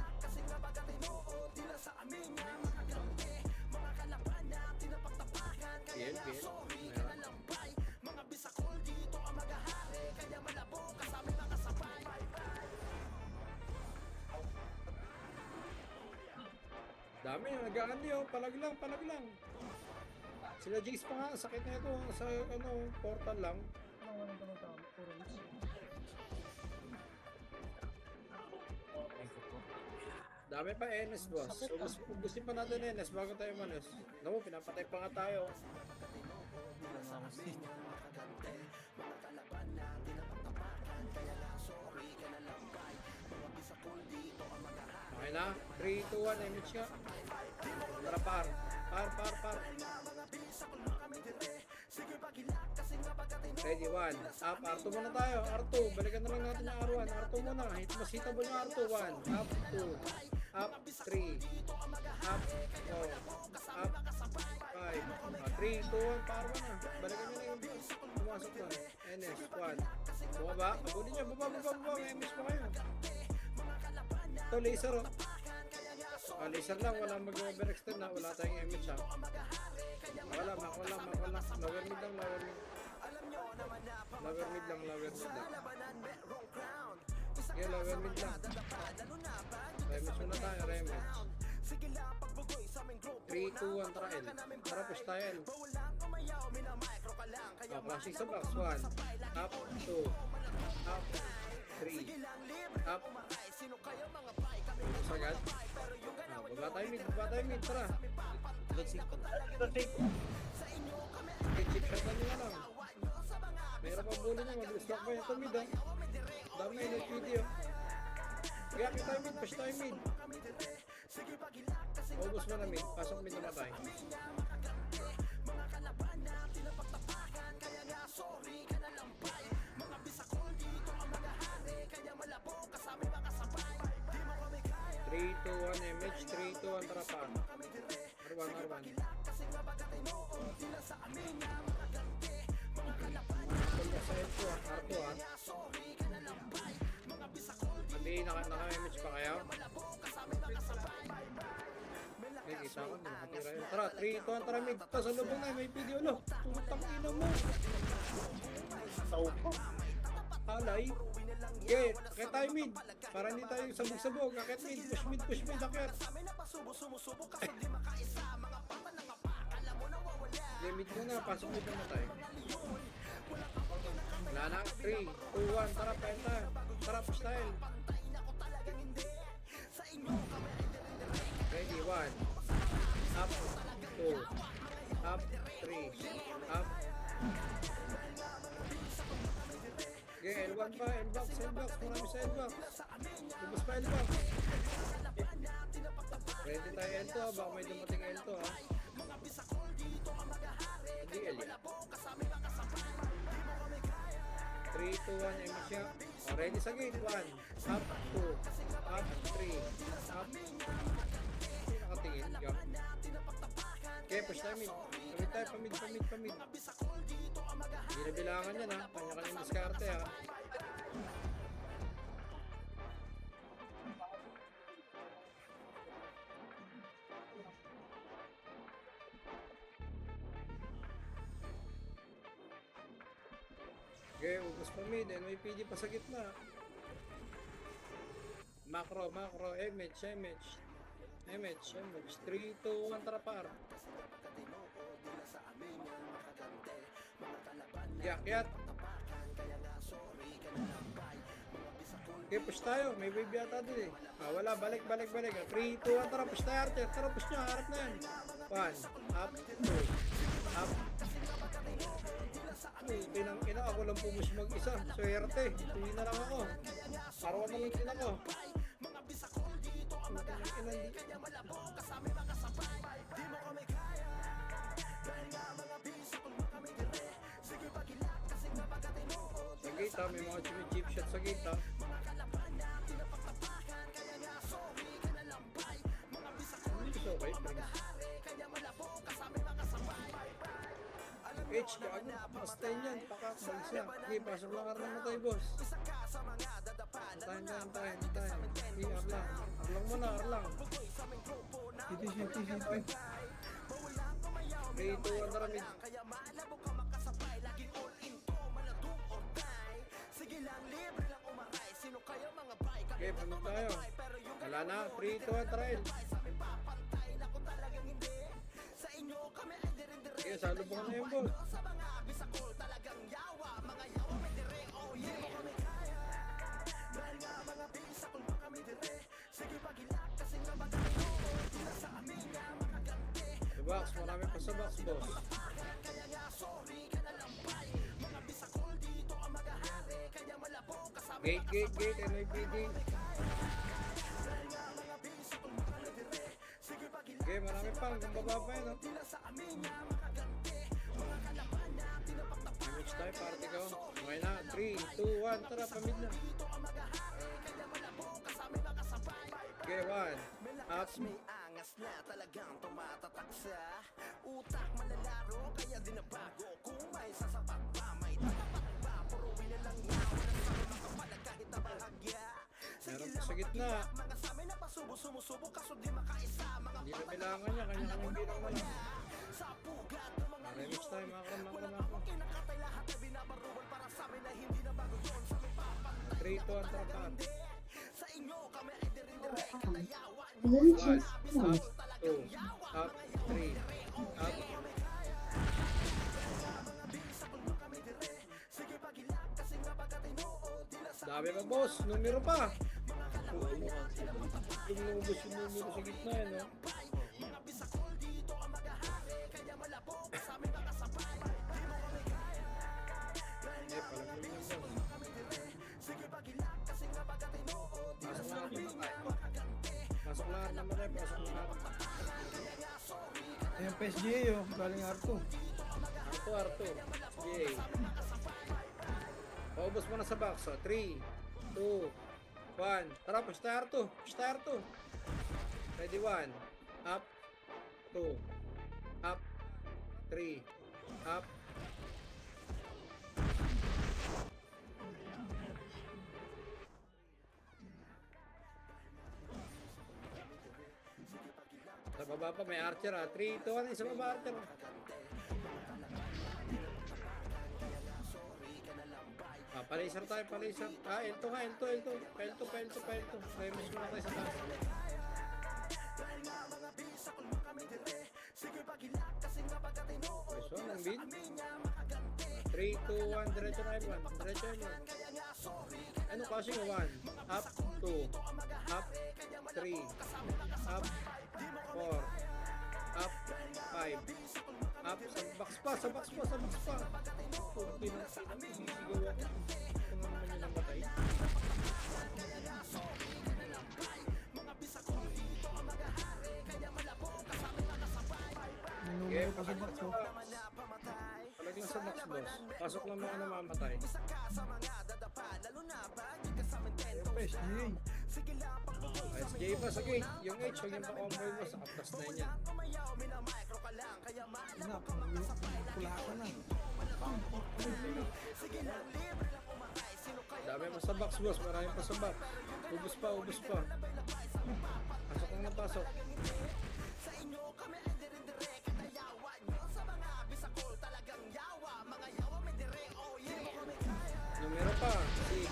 Biel. Dami, nag-aandi oh. Palag lang. Sila Jace pa nga, sakit na ito. Sa portal lang. Dami pa NS boss. So, gusto pa natin NS bago tayo manos. Naku, pinapatay pa nga tayo. Okay na, 3, 2, 1, image ka. Tara, par. Ready, 1. Up, R2 muna tayo. R2, balikan na lang natin yung R1. R2 muna, mas hitable yung R2. 1, up, 2, up, 3, up, 4, up, 5. 3, 2, 1, par 1 na. Balikan nyo na yung boss. Pumasok na. NS, 1. Bumaba, abulin nyo, baba. May MS pa kayo. Ito, laser oh. Laser lang, wala mag-overextend na, wala tayong image ha. Wala, lower mid lang, lower mid. Lower mid lang. Okay, lower mid lang. Remage muna tayo, remage. 3, 2, 1, trial. Tara, push tayo. Flashing sa box, 1. Up, 2. Up, 3. Up. Sagad. Baba tayo mid, tara. Load sync pa. Okay, chip shot na nila lang. Mayroon pa bulo niya, mag-stock pa yung ito mid ha. Dami na yung video. Kaya tayo mid, push tayo mid. Ubus mo na mid, pasok mid na tayo. Three, 2, 1 MH, 3, 2, 1 tara pa. R1. Punta sa L2 R2 ha. Hindi, naka-image pa kayo? May kita ko, hindi nakatira yun. Tara, 3, 2, 1 tara mid. Sa lubong na, may video lo. Putang ina mo. Alay. Okay, akit tayo mid. Para hindi tayo sabog-sabog. Akit mid, push mid, akit. Limit muna, pasok mid na tayo. Wala na, 3, 2, 1, tara, penta. Tara, push tayo. Ready, 1. Up, 2. Up, 3. Up. Okay, L1 pa, L-box, marami sa L-box. Lubos pa L-box. Ready tayo L2 ha, baka may dumating L2 ha. Hindi L yan. 3, 2, 1, image siya. Ready sa gate, 1. Up, 2. Up, 3. Up. Nakatingin, jump. Okay, push tayo mid. Pamid. Hindi na bilangan yan ha. Kanya-kanyang diskarte ha. Okay, ubos pa mid. NYPD pa sa gitna. Macro. Image. 3, 2, 1, tara par. Yakyat. Okay, push tayo. May wave yata din eh. Wala. Balik. 3, 2, 1, tara. Push tayo, Archer. Tara, push nyo. Harap na yan. 1. Up. 2. Up. Pinang-ina. Ako lang pumush mag-isa. Swerte. Tuwi na lang ako. Parwa na lang din ako. Sa gate ha, may mga chip shot sa gate ha. It's okay, friends. H, gago, basta yan, pakakbags na. Okay, pasok lang karang matay, boss. Antayin. Hindi, Arlang. Arlang muna, Arlang. City. 3, 2, 1, tara mid. Okay, pamit tayo. Wala na, 3, 2, 1, trial. Okay, salubong na yung boss. Sa box, marami pa sa box, boss. Gate, NYPD. Okay, marami pang, kung baba pa yun, no? Image tayo, party ko. Okay na, 3, 2, 1, tara, pamid na. Okay, 1. Up. May angas na talagang tumatatak sa utak, malalaro kaya dinabago. Kung may sasapat pa, may tatapat pa. Puruin na lang yaw na sa mga kapalag kahit na bahagya. Meron pa sa gitna. Mga samin na pasubo, sumusubo kaso di makaisa. Hindi na bilangan niya, kanya-kanyang bilang na lang. Remix tayo mga kram. 3, 2, ang trapaan. Delicious. 1, up, 2, up, 3, up. Dami pa boss, numero pa. Yung lumubos yung numero sa gitna yan, no? Eh, palang yun yan, boss. Pasok lahat naman tayo, pasok lahat. Ayan, PSG oh. Galing Arto. Arto. Yay. Paubos mo na sa box. So, 3, 2, 1. Tara, push tayo Arto. Ready, 1. Up. 2. Up. 3. Up. Sa baba pa may archer 3, 2, 1. Isa baba archer. Palaser tayo, palaser. Elto nga, elto. Pelto. Remis muna tayo sa taas. Nice one, ang beat. 3, 2, 1, diretso na L1. Ano kasi mo? 1, up, 2, up, 3, up, 4, up, 5, up, sa box pa. Kunti na sisigaw ako. Kung ano naman yun ang batay. May numero pa sa box oh. Palagyan sa box boss. Pasok lang mga namamatay. PSG. SJ pa, sige. Yung H, huwag yung pa-comboy mo sa kaptas na yun yan. Ina, pula ka na. Dami pa sa box boss, marami pa sa box. Ubus pa. Pasok lang na pasok. Numero pa, 6,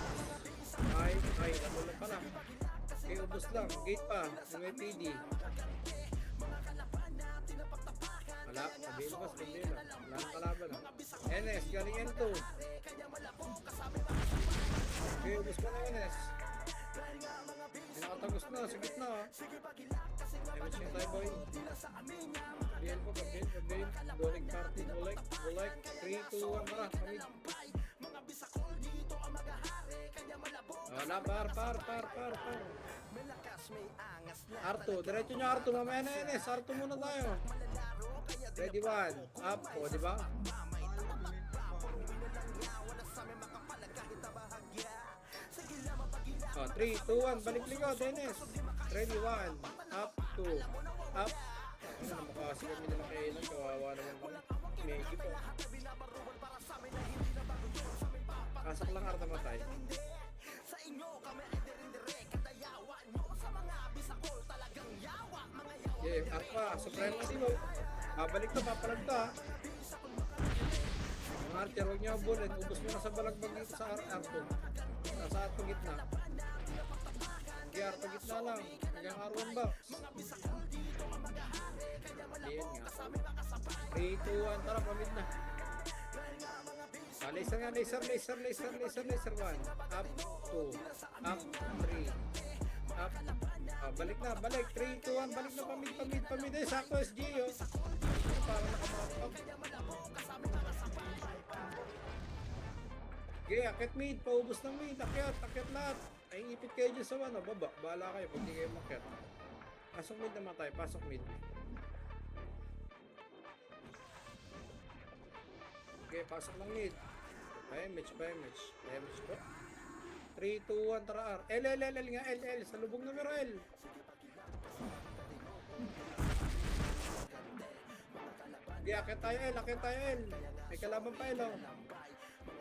5, ay, nakulang pa na. Okay, ubus lang, gate pa, yung may PD. Wala, sabihin ba, wala nang kalaban. NS, galing N2. Okay, ubus pa na NS. Pinakatagos na, sa gitna. Damage nga tayo, boy. Pagbihin po, pagbihin. Dolik party, bulek. 3, 2, 1, tara, kamid. Wala, par. Arto, diretso nyo Arto, mamaya na NS. Arto muna tayo. Ready, 1, up, o, diba? 3, 2, 1, balik ligaw, Dennis. Ready, 1, up, 2, up. Ano na makasi kami nila kailan, kawawa naman kami. Medyo po. Kasak lang Arta matay. Yeah, Arta, supremacy mo. Babalik to, papalag to ha. Mga Archer, huwag nyo abulin. Ubus mo na sa balagbag dito sa Arto. Nasa Arto gitna. Sige, Arto gitna lang. Hanggang R1 box. Ayan nga. 3, 2, 1. Tara, pamid na. Laser nga, laser. 1. Up, 2. Up, 3. Up. Balik. 3, 2, 1. Balik na, pamid. Sakto, SG, oh. Parang nakamapag. Okay, akit mid. Paubos ng mid. Akyat lahat. Ay, ipit kayo dyan sa ano. Baba. Bahala kayo pag di kayo makyat. Pasok mid naman tayo. Pasok mid. Okay, pasok ng mid. Damage po. 3, 2, 1, tara R. L nga, L. Sa lubong numero L. Okay, akit tayo L. May kalaban pa L, oh.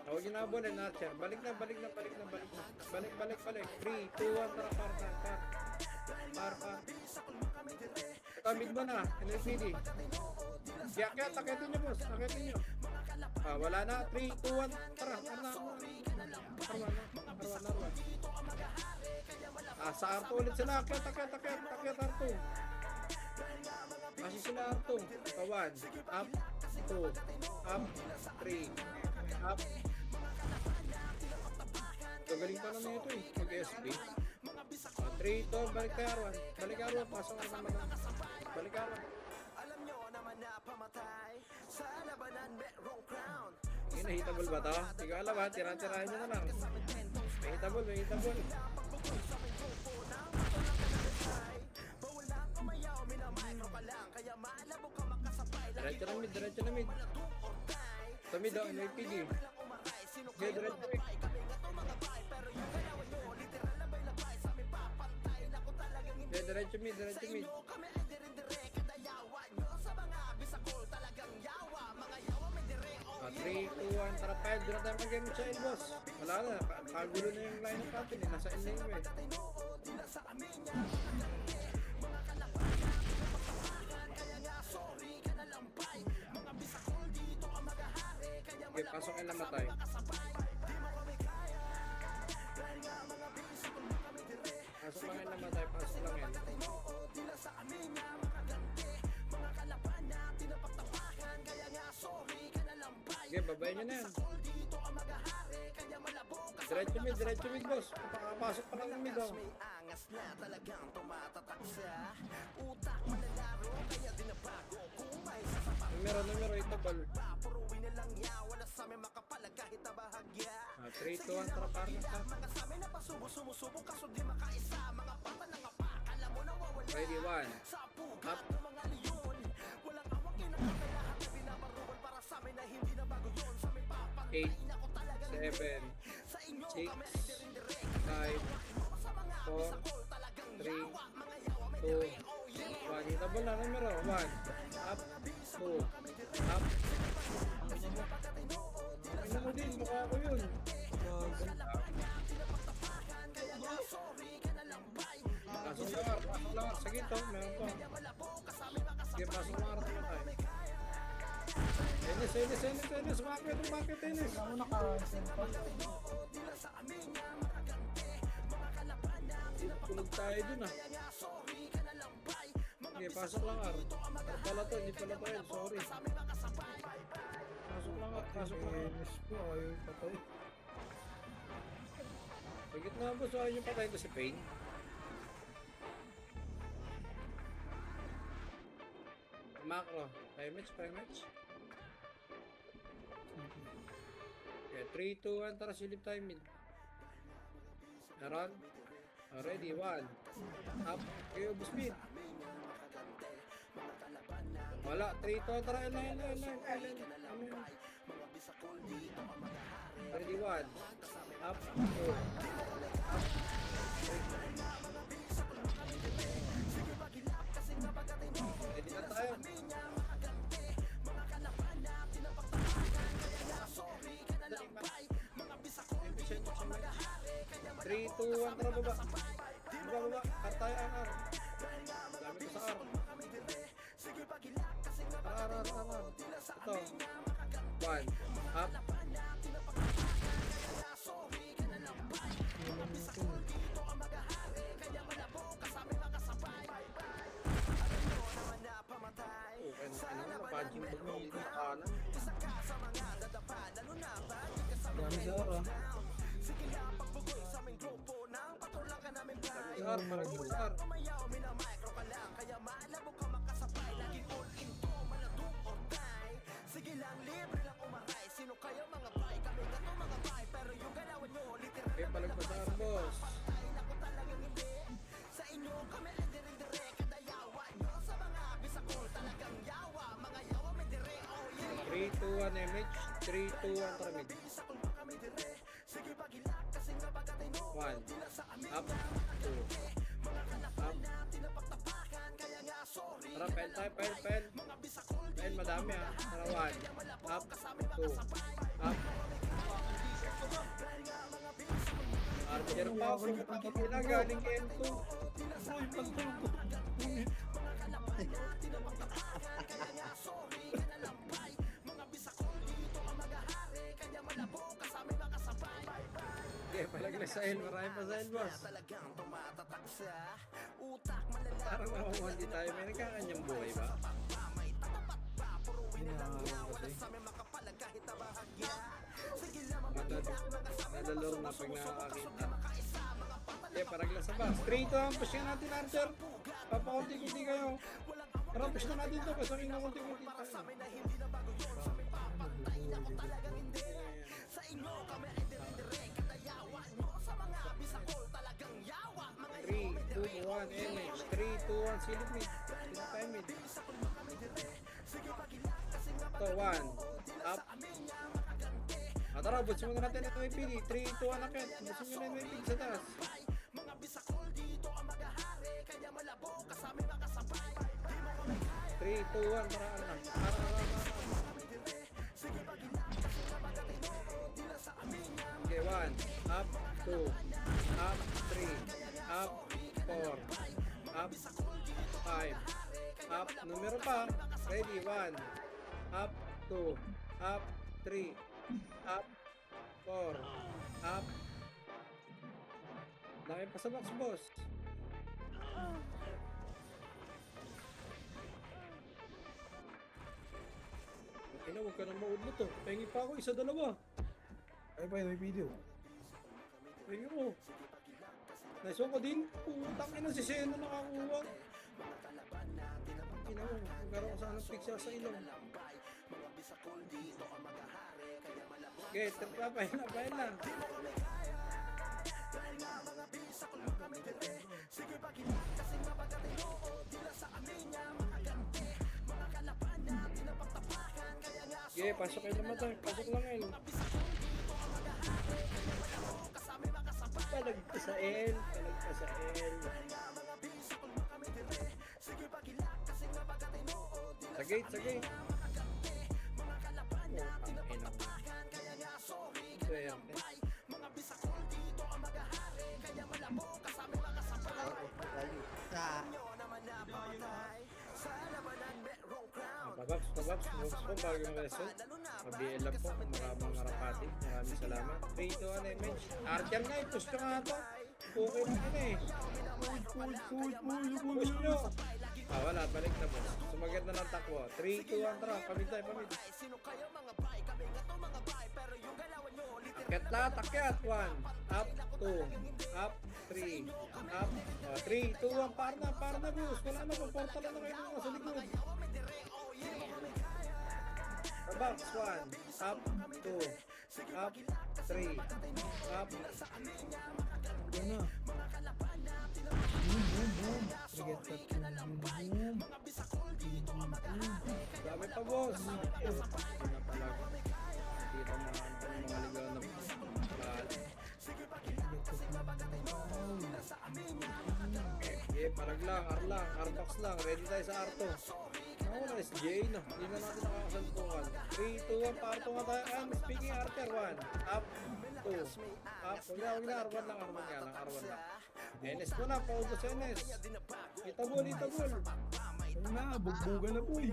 Huwag yun na abon, Archer. Balik na. Balik. 3, 2, 1, tara, par. Mid mo na, NLPD. Kaya, taketin nyo boss, taketin nyo. Wala na, 3, 2, 1, tara, Arwan. Sa Arto ulit sila, takyat, Arto. Kasi sila Arto. 1, up, 2, up, 3, up. Gagaling pa naman ito mag-SP. 3, 2, balik kay Arwan. Pasok ka naman. Balik kay Arwan. Hitable ba to? Hindi ko alam ha, tirahan nyo na lang. May hitable. Diretso na mid. Sa mid o, NLPD. Okay, diretso mid. Okay, diretso mid. 3, 2, 1, tara 5, doon na tayo mag-game sa boss. Wala na, kagulo na yung line-up natin nasa lane mo Okay, pasok yung lamatay. Pasok lang yung lamatay, pasok lang yan. Okay, babayin nyo na yan. Diretso mid boss. Papakapasok pa lang ng mid oh. Numero, hitable. 3, 2, 1, tara parang ka. Ready, 1. Up. 8, 7, 6, 5, 4, 3, 2, 1. Hitable na numero. 1, up, 2, up. Ano mo din, mukha ko yun. Pasok lang. Sige to, meron pa. Sige, pasok lang tayo. Enes, bakit Enes? Ako naka-send pa. Tulog tayo dun ah. Okay, pasok lang Ar. Hindi pala to, sorry. Pasok lang. Enes po, ayaw patay. Pagit na boss, ayaw yung patayin to si Payne. Macro, time match. Okay, 3, 2, 1, tara silip tayo mid. Meron? Ready, 1. Up, kayo, ubus mid. Wala, 3, 2, tara, L. Ready, 1. Up, 2. Up, 3. Ready na tayo. 3, 2, 1, tara baba. Ar tayo, Ar. Dami ko sa Ar. Ar. Ito. 1. Up. Punching bag ng kanan. Dami sa ara. Ar, parang Ar. Okay, palagpasan boss. Three, 2, 1 image. 3, 2, 1 tramid. 1. Up. 2. Up. Tara, pen tayo, pen. Pen, madami ah. Tara, 1. Up. 2. Up. Archer pa ako. Galing kay M2. Uy, pagtulog ko. sa L, marami pa sa L, boss. Parang nakuha di tayo. May nagkakanyang buhay ba? Nalalaro na pag nakakakita. Okay, parang lang sa box. 3 to ang push natin, Archer. Papakunti-kunti kayo. Parang push na natin to. Pasangin na kunti-kunti tayo. 3, 2, 1, MH. 3, 2, 1, silip mid. Silip tayo mid. Ito, 1. Up. Tara, butsin muna natin ang MPD. 3, 2, 1, akit. Butsin nyo na yung MPD sa taas. 3, 2, 1, para lang. Okay, 1. Up, 2. Up, 3. Up, 4. Up, 5. Up, numero pa. Ready, 1. Up, 2. Up, 3. Up, 4. Up. Dami pa sa box, boss. Okay na, huwag ka nang maudlo to. Pengi pa ako, isa, dalawa. Ay pa yun, may video. Pengi ko. Nice one ko din. Putang ina, si Seno nakakuha. Ina mo, magkaroon ko sana picture sa ilong. Okay, papahin na. Okay, pasok kayo naman tayo. Pasok lang kayo. Palag pa sa L. Sa gate. Oh, ina mo. Babaks po, bagong result. Mabiel lang po, maraming marapati. Maraming salamat. 3 to 1 MH. Archer na, push ka nga ito. Okay lang yun eh. Push nyo. Wala, balik na po. Sumagat na lang takbo. 3, 2, 1, tara. Pamid tayo, pamid. Takyat. 1. Up, 2. Up, 3. Up. 3, 2, 1. Para na, boss. Wala na, paportal na kayo mga sa likod. Box 1. Up, 2. Up, 3. Up. Yan na. Boom. Forget that. Boom. Dami pa, boss. Hindi na pala. Dito mga ligaw na okay, parag lang, R-box lang. Ready tayo sa R2. Wala SJ no. Hindi na natin nakakasalpukan. 3, 2, 1, parto nga tayo. And speaking Archer, 1. Up, 2. Up, huwag na, R1 lang. NS ko na, paubos NS. Itabol. Ano na, bugbugan na po eh.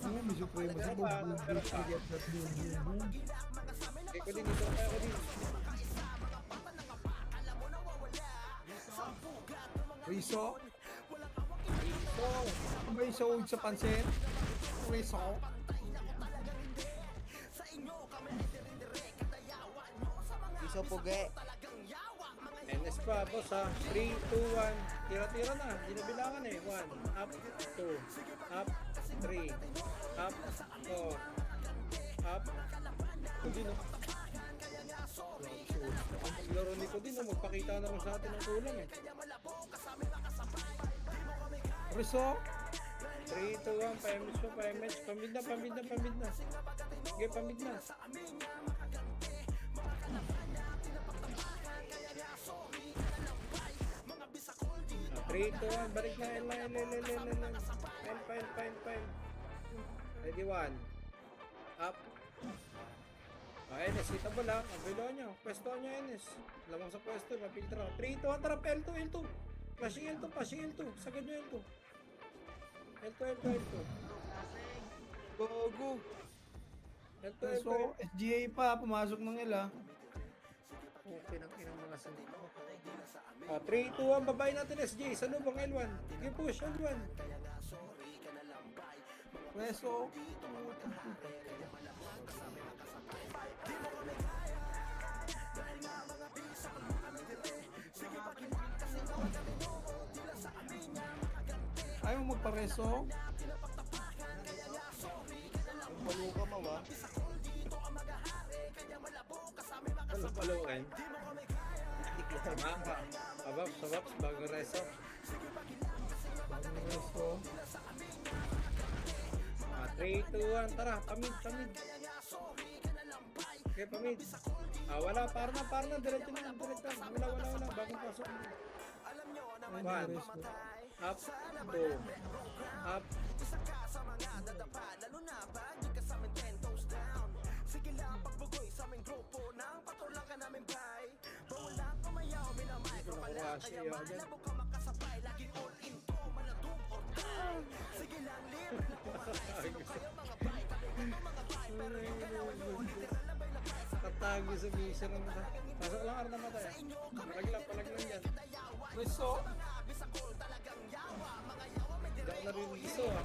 Ano, may suprema sa bugbug. Forget that. Boom. Okay ko din, ito na kaya ko din. Riso? May sawag sa pansit? Riso? Iso puge. NS pa, boss ha. 3, 2, 1. Tira-tira na. Hindi na bilangan eh. 1. Up, 2. Up, 3. Up, 4. Up. Hindi no. Ang laro ni ko din no. Magpakita naman sa atin ang kulang eh. Riso? 3, 2, 1. Pa-MH. Pamid na. Okay, pamid na. 3, 2, 1, balik na. L. Fine. Ready, 1. Up. NS, hitable lang. Ang bilo nyo. Pwesto nyo, NS. Lamang sa pwesto, mapiltra. 3, 2, 1, trap. L2. Flashing L2. Sagad nyo L2. L2. Gogo. L2. So, SGA pa, pumasok ng ila. Okay ng inang mga sino. 3, 2, 1, babae natin SJ. Sa lubang L1. Sige push L1. Preso. Ayaw mo magpareso? Palo ka mawa. Ano paluin? Maka. Sabaps, bago reso. Bagong reso. 3, 2, 1, tara, pamid. Okay, pamid. Wala, para na, diretso na, wala, bagong pasok. Ayun, 1, reso. up, 2, up, Tatago sa mission ng mata. Pasok lang ar na mata yan. Palag lang yan. Reso. Hindi ako naririso ah.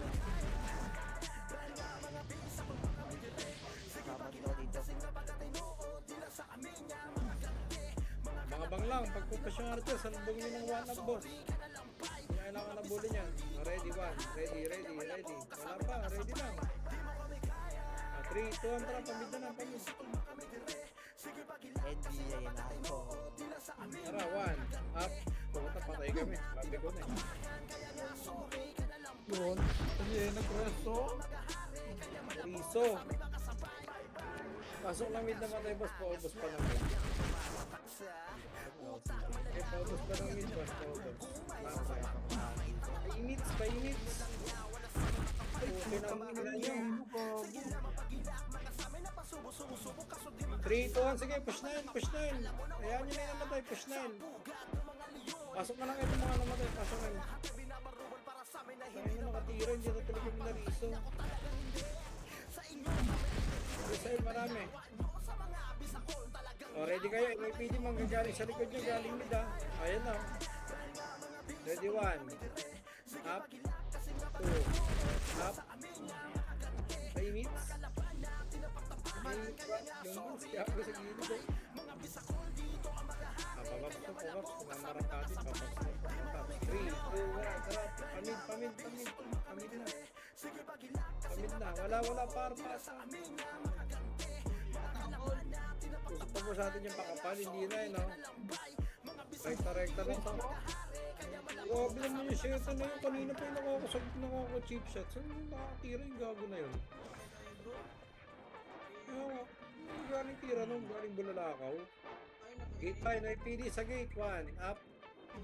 Kamat ko dito. Mga bang lang, pagpupush yung Archer, salubong nyo ng 1 up boss. Kailangan na bully niyan. Ready 1, ready. Wala pa, ready lang. 3, 2, 1, tara, pamid na. NBA na ako. Tara, 1, up. Pumunta, patay kami. Sabi ko na eh. Yun. Kasi nagreso. Riso. Pasok lang mid na matay boss, paubos pa lang mid. Paubos pa lang mid boss, paubos. Painits. Okay na ang kailan nyo. 3, 2, 1, sige, push na yun. Ayan nyo na yung namatay, push na yun. Pasok na lang ito mga namatay, pasok na yun. Dahil na nakatira, hindi na talaga yung nariso. Misail, marami. Ready kayo, NYPD manggagaling sa likod nyo, galing mid ah. Ayan na. Ready 1. Up. 2. Up. Painits. Kaya ako sa gilid eh. Pabaps. Kumamarapati. Pabaps. 3, 2, 1. Sarap. Pamid na. Wala. Parpas. Usap pa mo sa atin yung pakapal. Hindi na eh, no? Rekta lang to. Grabe naman yung shit na yun. Kanina pa yung nakaka-cheap shot. Saan yung nakatira yung gago na yun? Galing tira nung galing bulalakaw. Gate 5, NYPD sa gate 1. Up.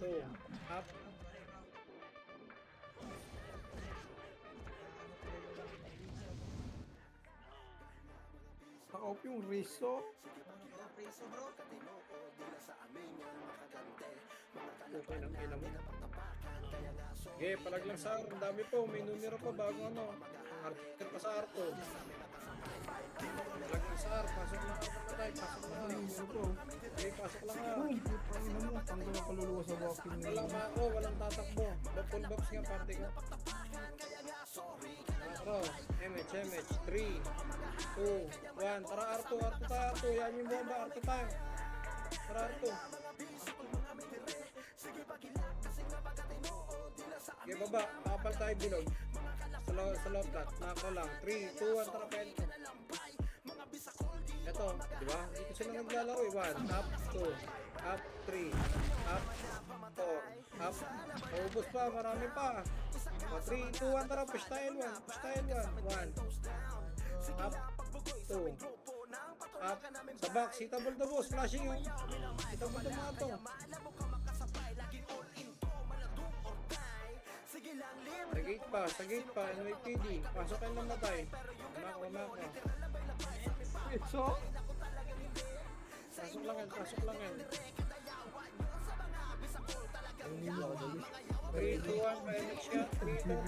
2. Up. Naka-off yung reso. Okay lang, ina mo. Okay, palag lang sa Ang dami po, may numero pa bago ano. Article pa sa Arto. Palag lang sa Arto, pasok lang ako patay, pasok lang ako. Okay, pasok lang ako. Uy, putang ina mo. Tanggal ang kaluluwa sa walking. Walang mako, walang tatakbo. Full box nga parte ko. Macro, MH, 3, 2, 1. Tara Arto. Yan yung bomba, Arto tayo. Tara Arto. Okay, baba. Pakapal tayo bilog. Sa low flat. Macro lang. 3, 2, 1. Tara Pelto. Ito, di ba? Dito sila naglalaro eh. 1, up, 2, up, 3, up, 4, up. Paubos pa, marami pa. 3, 2, 1, tara, push tayo 1. 1, up, 2, up. Sa box, hitable the boss, flashing yun. Hitable the mga to. Sa gate pa, NYPD. Pasok kayo ng matay. Mako. Reso. Pasok lang yan. 3, 2, 1, pilot siya. 3, 2, 1.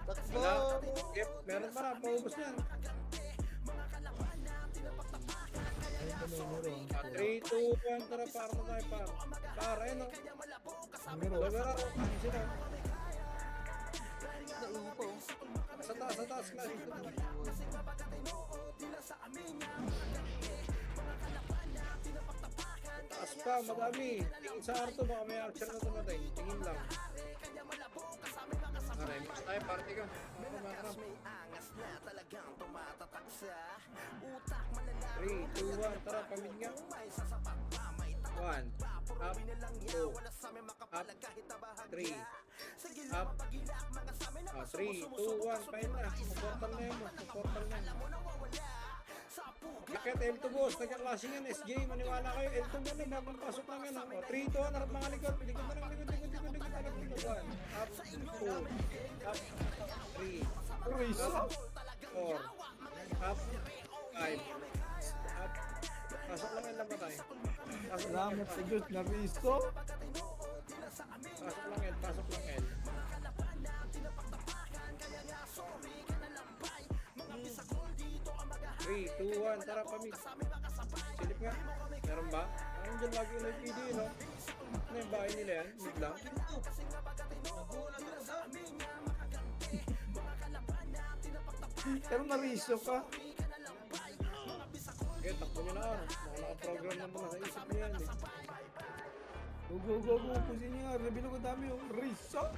Takbo! Yep, meron pa na, paubos yan. 3, 2, 1, tara, par na tayo, par. Par, ayun o. Lower ako, ano sila? Sa taas, class. Taas pa, madami. Tingin sa Arto, baka may archer na dumating. Tingin lang. Aray, mas tayo, party ka. Makarap. 3, 2, 1, tara, pamid nga. 1, up, 2, up, 3, up, 3, 2, 1, pahin na. Supportal na yun, supportal na yun. Bakit L2 boss, nagka-clashing yan, SJ, maniwala kayo, L2 mo na, bagong pasok lang yan. 3, 2, 1, harap mga likod, likod na lang, likod, harap likod, 1, up, 2, up, 3, up, 4, up, 5, up, pasok lang yan lang ba tayo? Salamat sa Diyos na Risto. Pasok lang yan, pasok lang yan. Three, 2, 1, tara pamig. Silip nga. Meron ba? Parang dyan lagi yung LPD, no? Ano yung bahay nila yan? Mid lang? Pero na-Risto ka. Okay, takbo nyo na. Baka naka-program naman na sa isip nyo yan, eh. Go. Pusin niyo nga. Rebilo ko dami yung Risto.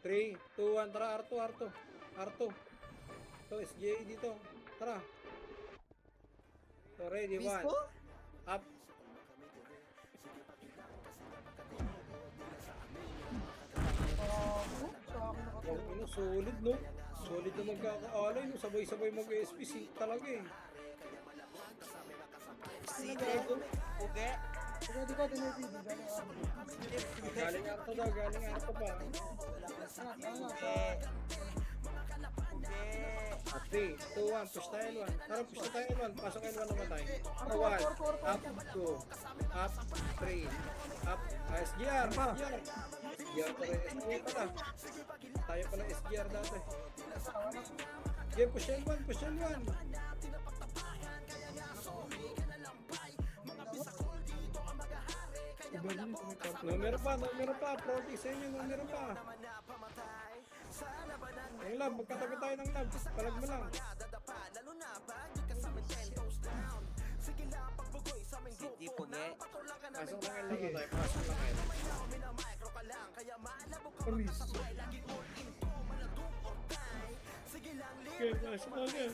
Three, 2, 1, tara, Arto. Ito, SJ dito. Tara. So, ready, 1. Up. Solid, no? Solid na magkakaalay, no? Sabay-sabay mag-SPC talaga, eh. Okay. Di ko tinipid. Galing Arto daw, galing Arto pa. At 3, 2, 1, push tayo L1. Tara, push na tayo L1. Pasok L1 naman tayo. 1, up, 2, up, 3, up. SGR. SGR pa rin. SGR pala. Tayo pala SGR dati. Okay, push L1. Numero pa. Protect sa inyo, numero pa. Ang lab, magkatabi tayo ng lab. Palag mo lang. Hindi po nga. Pasok lang L lang tayo. Pasok lang L. Risto. Okay, pasok lang L.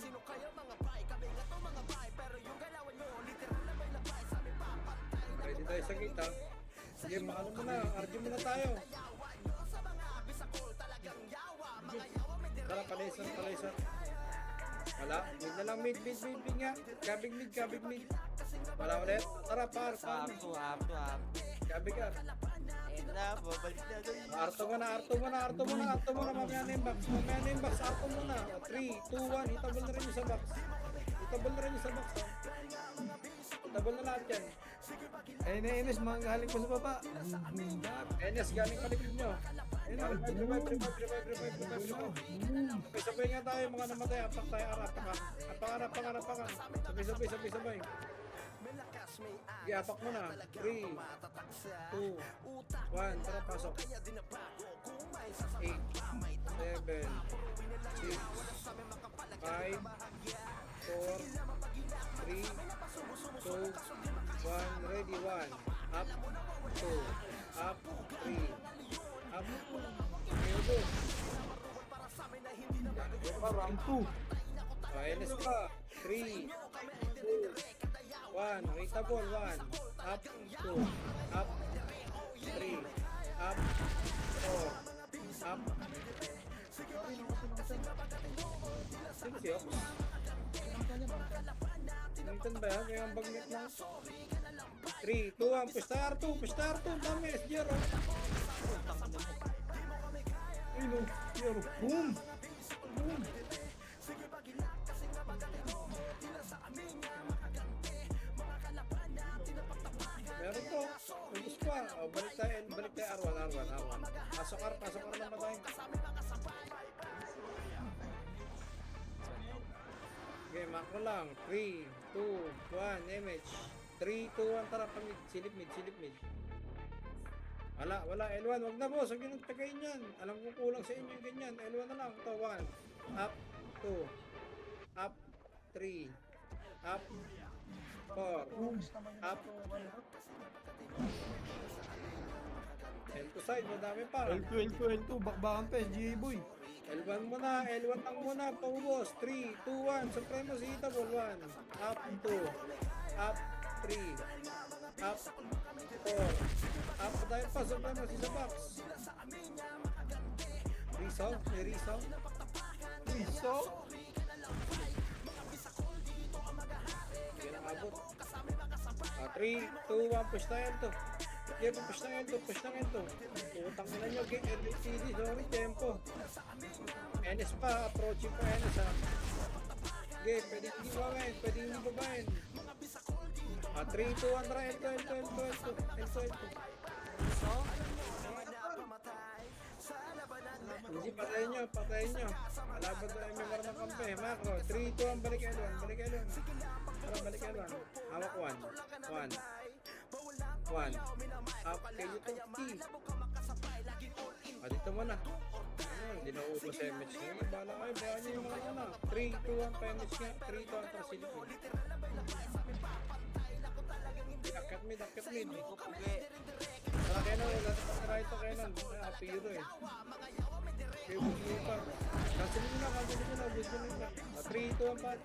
Ready tayo sa kita. Sige, maano muna. RG muna tayo. Tara, palaysar. Wala. Mid na lang, mid nga. Kabig mid. Wala ulit. Tara, par. Up. Kabig ka. Ayun na, babalik na doon. Arto muna. Mamaya na yung box. Arto muna. 3, 2, 1. Itabol na rin yung sa box. Itabol na lahat yan. Ayun na Enes, mga galing pa sa baba. Bundar. Enes, galing palikid nyo. Revive. Sabay nga tayo, mga namatay. Apak tayo, arapakan. Sabay. Apak mo na. 3, 2, 1. Tara, pasok. 8, 7, 6, 5, 4, 3, 2, 1. Ready, 1. Up, 2, up, 3, up. Round 2. Enes pa. 3, 2, 1. Reachable, 1. Up, 2, up, 3, up, 4, up. Sino siya? Nandun ba yan? Kaya ang bagnet lang. 3, 2, 1. Push star 2. Dami, SGR. Ayun o. Pero boom. Meron po. Ubus pa. Balik tayo R1. Pasok R naman tayo. macro lang. 3, 2, 1, MH. 3, 2, 1, tara pa mid. Silip mid, silip mid. Wala, L1, wag na boss, wag yun ang tagayin yan. Alam ko kulang sa inyo yung ganyan. L1 na lang, ito, 1. Up, 2. Up, 3. Up, 4. Up. L2 side, madami pa. L2, bakbakan pa, SGA boy. L1 muna, L1 lang muna, paubos. 3, 2, 1, Supremacy Hitable, 1. Up, 2. Up, 3. Up, 4. Up tayo pa, Supremacy sa box. Resolve, may resolve. Riso. Hindi na abot. 3, 2, 1, push tayo ito. Okay, push na ito, push na ito. Utang na nyo, game, LCD, sorry, tempo. NS pa, approaching pa NS ha. Okay, pwede hindi babayin, pwede hindi babayin. 3, 2, 1, tara, ito. Hindi, patayin nyo. Malaban tayo may meron ng kampe. Macro, 3, 2, 1, balik L1. Tara, balik L1. Hawak 1. 1. Up kayo 2T. Dito mo na. Hindi na upo sa MH ngayon. Bala kayo, bayan nyo yung mga ano. 3, 2, 1, pa MH nga. 3, 2, 1, para silip mo. Akit mid. Ko pugi. Saka Kenon, natapasara ito Kenon. Apiro eh. Okay, bugi pa. Cancel nyo na. 3, 2, 1, par.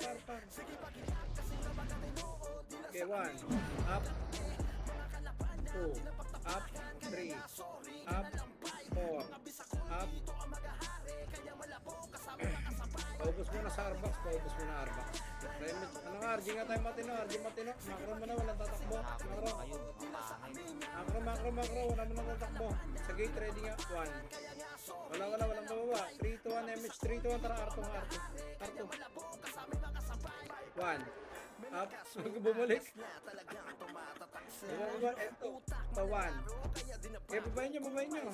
Okay, 1. Up. 2. Up. 3. Up. 4. Up. Paubos mo na sa Arbox. Ano nga, RG nga tayo matino. Macro mo na, walang tatakbo. Macro. Wala mo nang tatakbo. Sa gate ready nga, 1. Walang bababa. 3, 2, 1, MH. 3, 2, 1, tara, R2. 1. Up. Bumalik. Ito. 1. Okay, babayin nyo.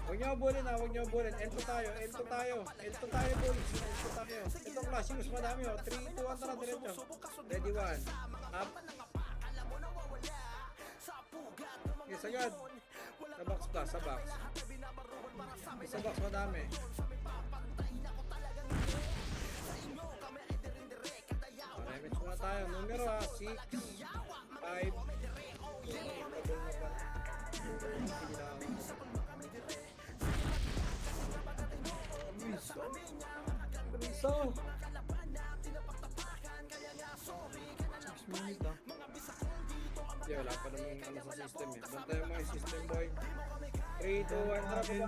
Huwag nyo abulin. L2 tayo, boys. Ito clash, mas madami 3, 2, 1, tara, diretso. Ready, 1. Up. Okay, sagad. Sa box. Sa box, madami. Damage muna tayo. Numero 6, 5. Riso. 6 minutes ah. Wala pa naman ano sa system eh. Doon tayo mga system boy. 3, 2, 1, tara baba.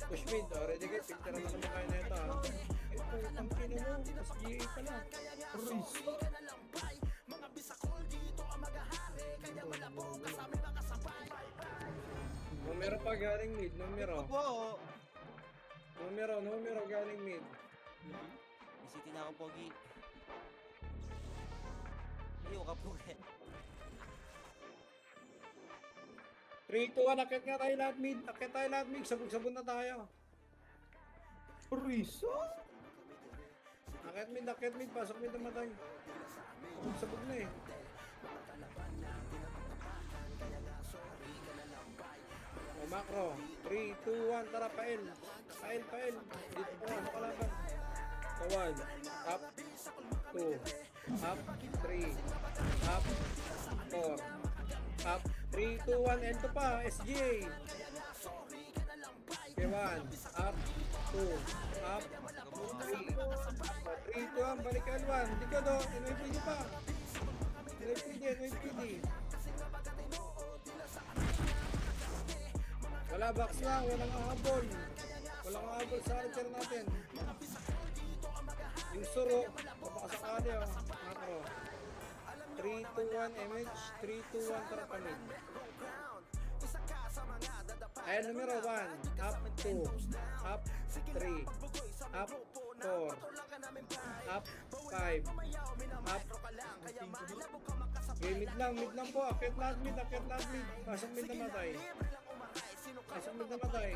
Push mid. Ready kayo. Filter naman naman kayo na ito ha. Ang pino mo. Mas GA pala. Riso. Numero pa galing mid. Numero galing mid. Isitin na ako, Pogi. Ayaw ka, Pogi. 3, 2, 1. Akit nga tayo lahat mid. Sabog-sabog na tayo. Riso. Akit mid. Pasok mid naman tayo. Sabog na eh. Macro. 3, 2, 1. Tara, pael. Dito po nga, makalaban. 1. Up. 2. Up. 3. Up. 4. Up. 3, 2, 1. L2 pa. SGA. Okay, 1. Up. 2. Up. 3. 3, 2, 1. Balik L1. Hindi ka do. NYPD pa. NYPD. Wala box lang, walang ahabol sa archer natin. Yung suro, papakasakali Macro. 3, 2, 1, MH. 3, 2, 1, tara kami. Ayan, numero 1. Up 2. Up 3. Up 4. Up 5. Up. Okay, mid lang po. Akit lahat mid. Pasok mid namatay. Pasok mid namatay.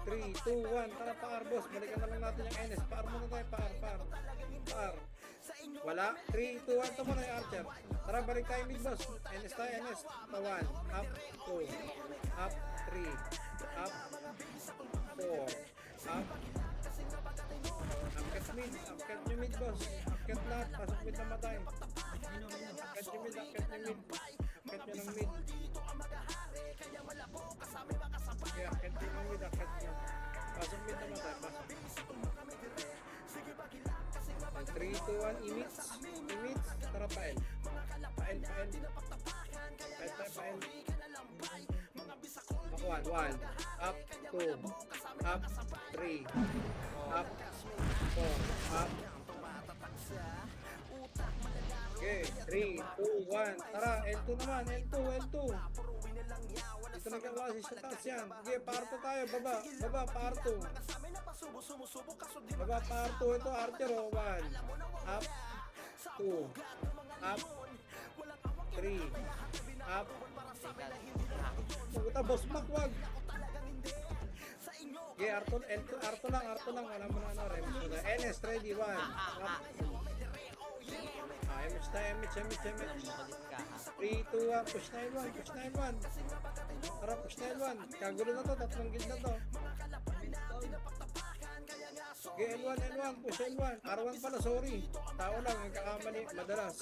3, 2, 1. Tara, paar, boss. Balikan na lang natin yung NS. Paar muna tayo, paar. Wala. 3, 2, 1. Ito muna yung archer. Tara, balik tayo mid, boss. NS tayo, NS. 1, up, 2, up, 3, up, 4, up. Upcat mid. Upcat nyo mid, boss. Upcat lahat. Pasok mid namatay. Upcat nyo mid, upcat nyo mid. Upcat nyo ng mid. Okay, upcat nyo ng mid, upcat nyo. Pasok mid namatay, pasok. 3, 2, 1, imits. Tara, pael. Pael. Pael. 1, up, 2, up, 3, up, 4, up. Okay, 3, 2, 1. Tara, L2 naman, L2. Dito nagkaklase sa taas yan. Okay, parto tayo, baba, parto. Baba, parto. Ito, archer, 1, up, 2, up, 3, up. Puta, boss mak, wag. Okay, Arto lang. Wala mo na ano, Rems muna. NS, ready, 1. Up. MH tayo, MH. Makulit ka ha. 3, 2, 1. Push na L1. Tara, push na L1. Kagulo na to, tatlong guild na to. Okay, L1. Push L1. R1 pala, sorry. Tao lang, nagkakamali. Madalas.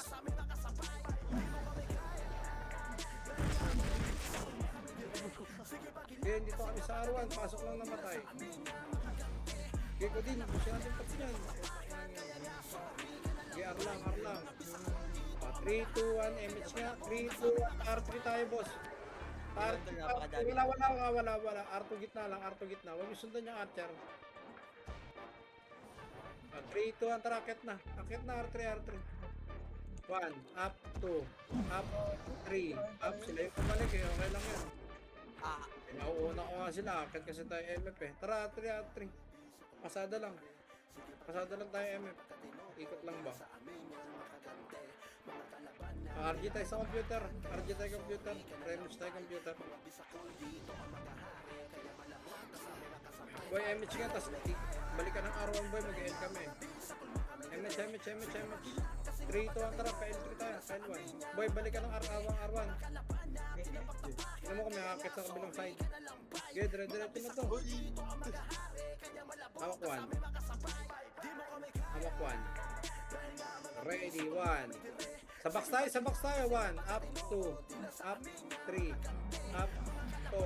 Okay, dito kami sa R1. Pasok lang namatay. Okay, ko din. Push natin pati yan. Okay, R lang. 3, 2, 1, MH nga. 3, 2, 1, R3 tayo, boss. Wala. R2 gitna lang. Huwag yung sundan yung archer. 3, 2, 1, tara, akit na, R3. 1, up, 2, up, 3, up. Sila yung pumalik eh, okay lang yan. Nauuna ko nga sila, akit kasi tayo MF eh. Tara, R3. Pasada lang tayo MF. Ikot lang ba? RG tayo sa computer. Remus tayo computer. Boy, MH nga, tas balikan ng R1 boy, mag-end kami. MH. 3, 2, 1, tara, L3 tayo, L1. Boy, balikan ng R1. Ano mo kami, akit sa kabilang side. Okay, dire-diretso na to. Hawak 1. Ready, 1. Sa box tayo, 1, up, 2, up, 3, up, 4,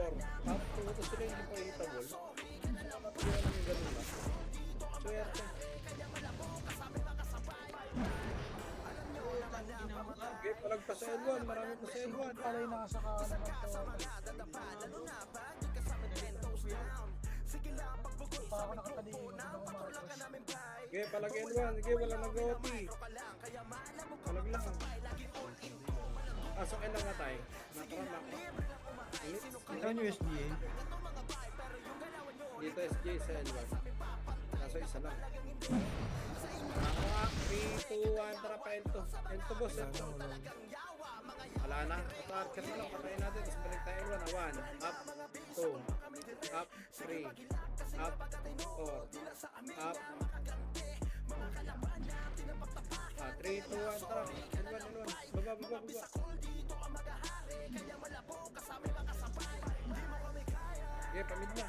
up, 2. Ito sila hindi pa hitable. Sila namin ganun ba? Swerte. Okay, palagpas sa L1, marami pa sa L1. Palay nakasaka naman to. Pa ako nakatalingin ng mga Okay, palag L1. Okay, wala nag-OT. Palag lang. Pasok L lang nga tayo. Nakaramak. Saan yung SDA? Dito SJ sa L1. Kaso isa lang. Mga 3, 2, 1, tara pa L2. L2 boss, L2. Wala na. Ito archer na lang. Patayin natin. Tapos balik tayo L1. 1, up, 2, up, 3, up, 4, up. 3, 2, 1, tara. L1. Baba. Okay, pamid na.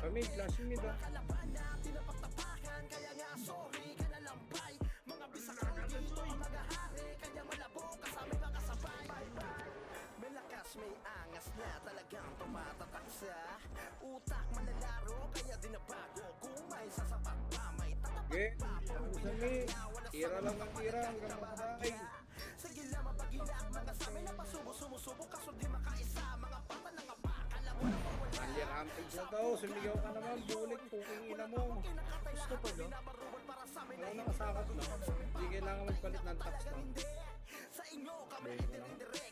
Pamid, flashing mid ah. May angas na talagang tumatatak sa utak, manlalaro kaya dinabago kung may sasapat pa may tatak. Okay, ako sa mi. Tira lang ng tira hanggang matay. Sige lang mapagilak mga sabi na pasubo-sumusubo kaso di makaisa mga pata ng abaka alam mo na mawala. Kanya rampage na daw, sumigaw ka naman, bulik, puking ina mo. Gusto pa ba? Wala nakasakot na. Hindi kailangan magpalit ng tax na. Sa inyo kami Bayan ko lang. direct